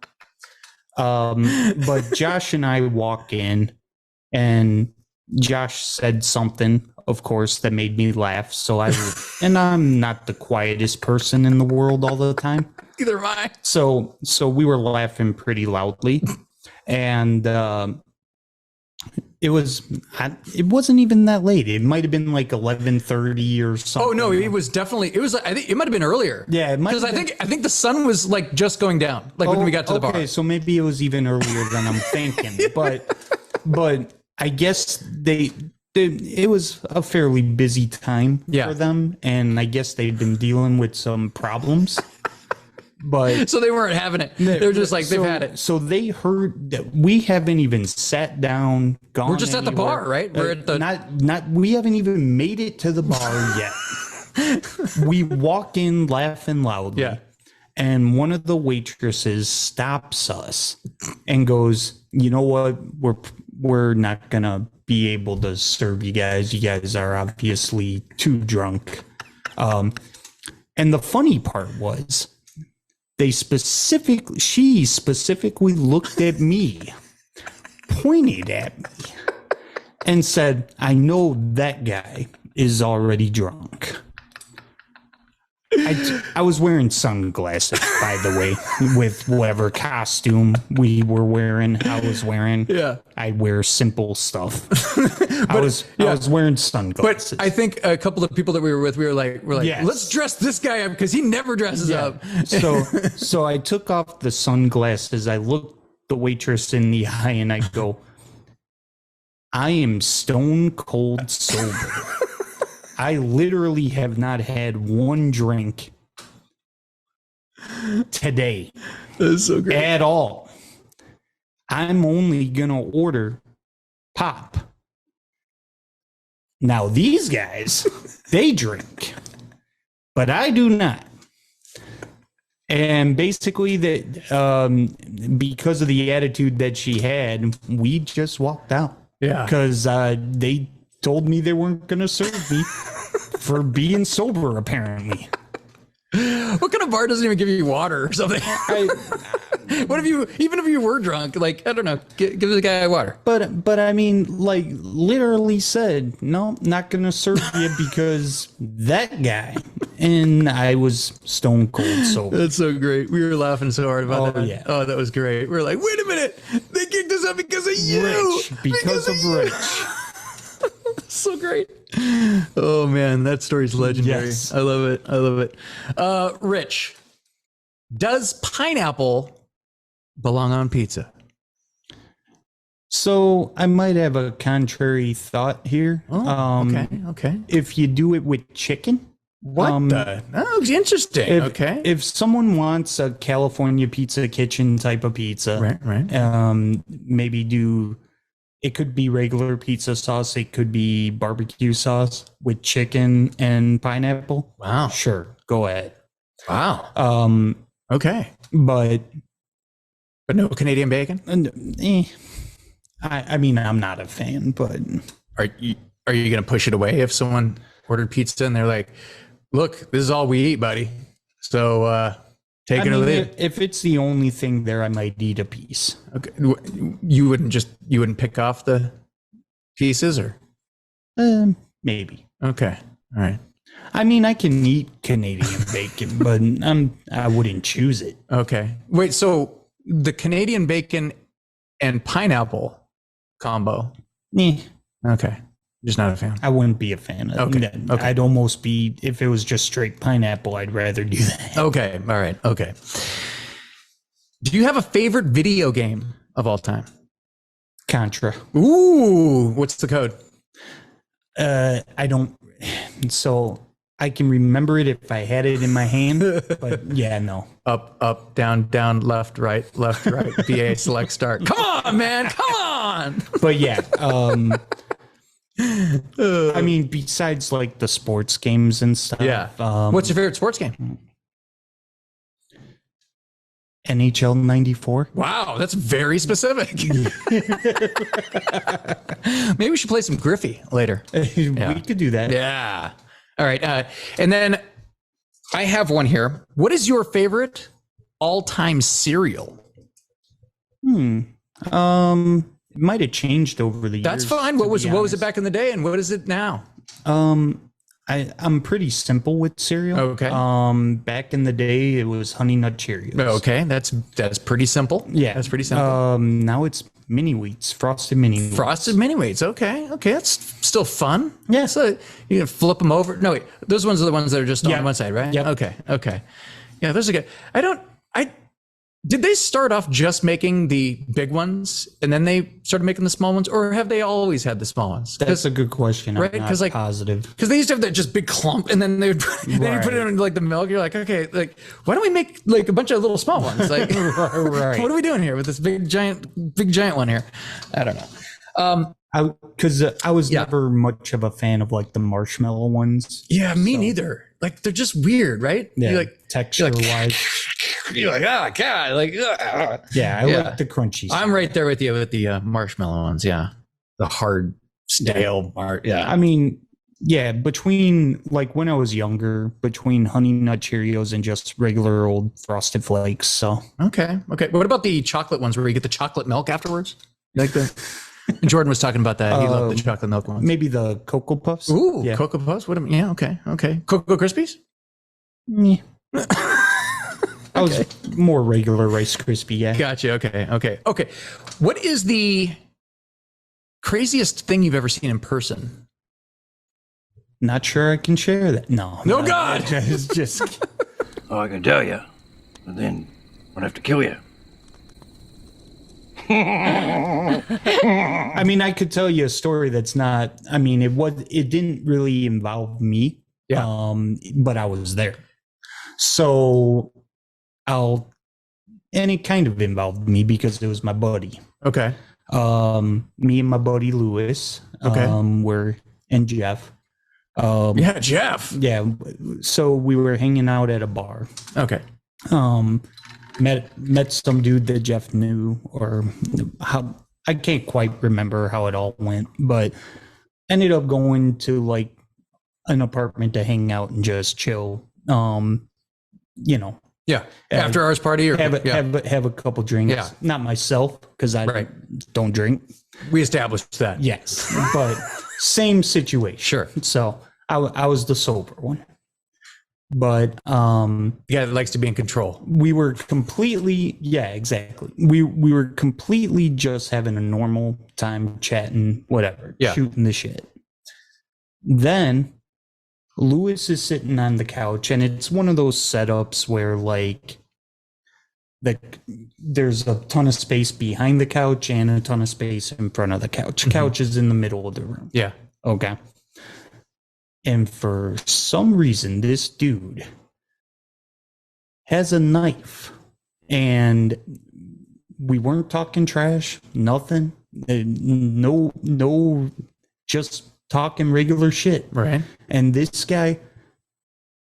But Josh and I walk in, and Josh said something, of course, that made me laugh. And I'm not the quietest person in the world all the time. Either am I. So we were laughing pretty loudly, and it wasn't even that late. It might have been like 11:30 or something. Oh no, it was definitely. I think it might have been earlier. Yeah, it might because have I think the sun was like just going down, like when we got to the bar. Okay, so maybe it was even earlier than I'm thinking. But I guess it was a fairly busy time for them, and I guess they'd been dealing with some problems. But So they weren't having it. They're just like, they've had it. So they heard that we haven't even sat down, gone. We're just at the anywhere. bar, right? We're at the Not we haven't even made it to the bar yet. We walk in laughing loudly. Yeah. And one of the waitresses stops us and goes, "You know what? We're not gonna be able to serve you guys. You guys are obviously too drunk." And the funny part was, she specifically looked at me, pointed at me, and said, "I know that guy is already drunk." I was wearing sunglasses, by the way, with whatever costume we were wearing. I was wearing. Yeah. I wear simple stuff. I was wearing sunglasses. But I think a couple of people that we were with, we were like, Yes. let's dress this guy up because he never dresses up. So I took off the sunglasses. I looked the waitress in the eye and I go, "I am stone cold sober. I literally have not had one drink today." That's so great. At all. I'm only gonna order pop. Now these guys, they drink, but I do not. And basically, that because of the attitude that she had, we just walked out. Yeah. Because they told me they weren't gonna serve me for being sober, apparently. What kind of bar doesn't even give you water or something? What if you were drunk? Like, I don't know, give the guy water. But I mean, like, literally said, "No, not gonna serve you because that guy." and I was stone cold sober. That's so great. We were laughing so hard about that. Yeah. Oh, that was great. We were like, wait a minute. They kicked us out because of you. Rich, because of Rich. So great. Oh man, that story's legendary. Yes. I love it. I love it. Rich, does pineapple belong on pizza? So I might have a contrary thought here. Okay. If you do it with chicken. Oh, interesting. If someone wants a California Pizza Kitchen type of pizza, right. Maybe it could be regular pizza sauce. It could be barbecue sauce with chicken and pineapple. Wow. Sure. Go ahead. Wow. Okay. But no Canadian bacon? I mean, I'm not a fan, but are you going to push it away if someone ordered pizza and they're like, look, this is all we eat, buddy. So take it or leave it. If it's the only thing there, I might eat a piece. Okay. You wouldn't pick off the pieces or? Maybe. Okay. All right. I mean, I can eat Canadian bacon, but I wouldn't choose it. Okay. Wait, so the Canadian bacon and pineapple combo? Okay. Just not a fan. I wouldn't be a fan of that. Okay. I'd almost be, if it was just straight pineapple, I'd rather do that. Okay. All right. Okay. Do you have a favorite video game of all time? Contra. Ooh, what's the code? I don't. So I can remember it if I had it in my hand, but yeah, no. Up, down, left, right, BA, select, start. Come on, man. Come on. But yeah. I mean, besides like the sports games and stuff. Yeah. What's your favorite sports game? NHL 94. Wow, that's very specific. Maybe we should play some Griffey later. We could do that. Yeah. All right. And then I have one here. What is your favorite all-time cereal? It might have changed over the years. That's fine. What was it back in the day, and what is it now? I'm pretty simple with cereal. Okay. Back in the day, it was Honey Nut Cheerios. Okay, that's pretty simple. Yeah, that's pretty simple. Now it's Mini Wheats, Frosted Mini Wheats. Frosted Mini Wheats. Okay, that's still fun. Yeah. So you can flip them over. No, wait, those ones are the ones that are just on one side, right? Yep. Okay. Yeah, those are good. Did they start off just making the big ones and then they started making the small ones, or have they always had the small ones? That's a good question. Right? Because positive. Because they used to have that just big clump, and then then you put it in like the milk. You're like, okay, like why don't we make like a bunch of little small ones? Like, right. What are we doing here with this big giant one here? I don't know. Because I was never much of a fan of like the marshmallow ones. Yeah, me neither. Like they're just weird, right? Yeah, you're like texture wise. You're like, oh god, like yeah, I like the crunchy stuff. I'm right there with you with the marshmallow ones. Yeah, the hard stale part. Yeah, I mean, yeah, between like when I was younger, between Honey Nut Cheerios and just regular old Frosted Flakes. So okay. What about the chocolate ones where you get the chocolate milk afterwards? You like the? Jordan was talking about that. He loved the chocolate milk ones. Maybe the Cocoa Puffs. Ooh, yeah. Cocoa Puffs. Okay. Cocoa Krispies. Yeah. I was more regular Rice Krispie. Yeah. Gotcha. Okay. What is the craziest thing you've ever seen in person? Not sure I can share that. No. God. It's just. Oh, I can tell you, but then I'd have to kill you. I mean, I could tell you a story that's not. I mean, it didn't really involve me. Yeah. But I was there, so and it kind of involved me because it was my buddy. Okay. Me and my buddy Lewis. And Jeff. Jeff. Yeah. So we were hanging out at a bar. Okay. Met some dude that Jeff knew, or how, I can't quite remember how it all went, but ended up going to like an apartment to hang out and just chill. Yeah. After hours party or have a couple drinks. Yeah. Not myself, because I don't drink. We established that. Yes. But same situation. Sure. So I was the sober one. But The guy that likes to be in control. we were completely, yeah, exactly. We were completely just having a normal time chatting, whatever, Yeah. shooting the shit. Then Lewis is sitting on the couch, and it's one of those setups where like there's a ton of space behind the couch and a ton of space in front of the couch. Couch is in the middle of the room. Yeah. Okay. And for some reason, this dude has a knife, and we weren't talking trash, nothing, no, just talking regular shit. Right. And this guy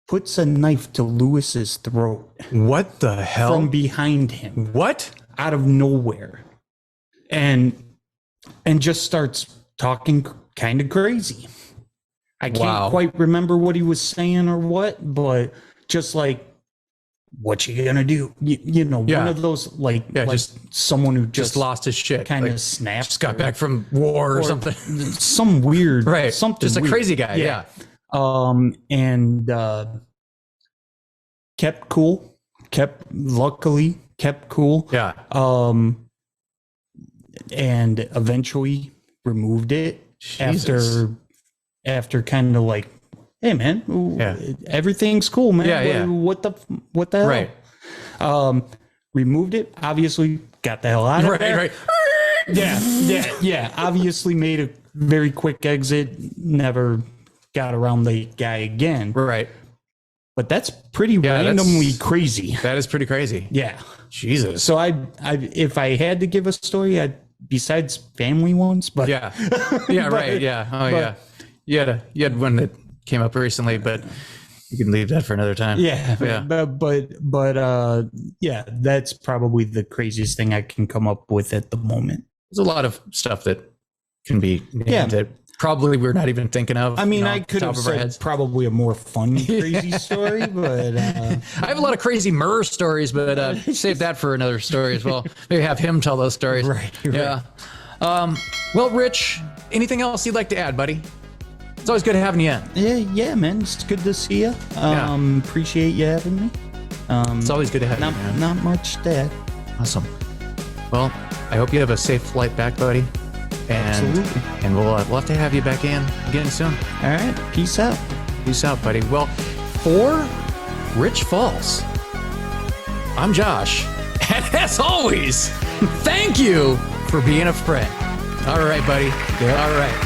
puts a knife to Lewis's throat What the hell? from behind him, What? out of nowhere, and just starts talking kind of crazy. I can't Wow. quite remember what he was saying or what, but just like, what you gonna do? You know, Yeah. one of those like just someone who Just lost his shit. kind of Like, snapped, just got back from war or something. some weird, Right. Something Just a weird. crazy guy. Yeah. And kept cool, luckily kept cool. Yeah. And eventually removed it Jesus. after kind of like, hey man, Yeah. everything's cool, man. Yeah, yeah. What the hell? Right. Removed it, obviously got the hell out of there. Right. Yeah. Obviously made a very quick exit, never got around the guy again. Right. But that's pretty that's- randomly crazy. That is pretty crazy. Yeah. Jesus. So I if I had to give a story, besides family ones, but Yeah. Yeah. Right. Yeah. Oh, yeah. You had one that came up recently, but you can leave that for another time. yeah, Yeah. but yeah, that's probably the craziest thing I can come up with at the moment. There's a lot of stuff that can be named Yeah. that probably we're not even thinking of. I mean, you know, I could top have of our said heads. probably a more fun crazy story, but I have a lot of crazy Murr stories, but save that for another story as well. Maybe have him tell those stories. Right. Yeah. Well, Rich, anything else you'd like to add, buddy? It's always good having you in. yeah, man, it's good to see you. Yeah. Appreciate you having me. It's always good to have you, Not man. not much to add. Awesome. Well, I hope you have a safe flight back, buddy. And, Absolutely. And we'll have to have you back in again soon. All right, peace out. Peace out, buddy. Well, for Rich Falls, I'm Josh. And as always, thank you for being a friend. All right, buddy. All right.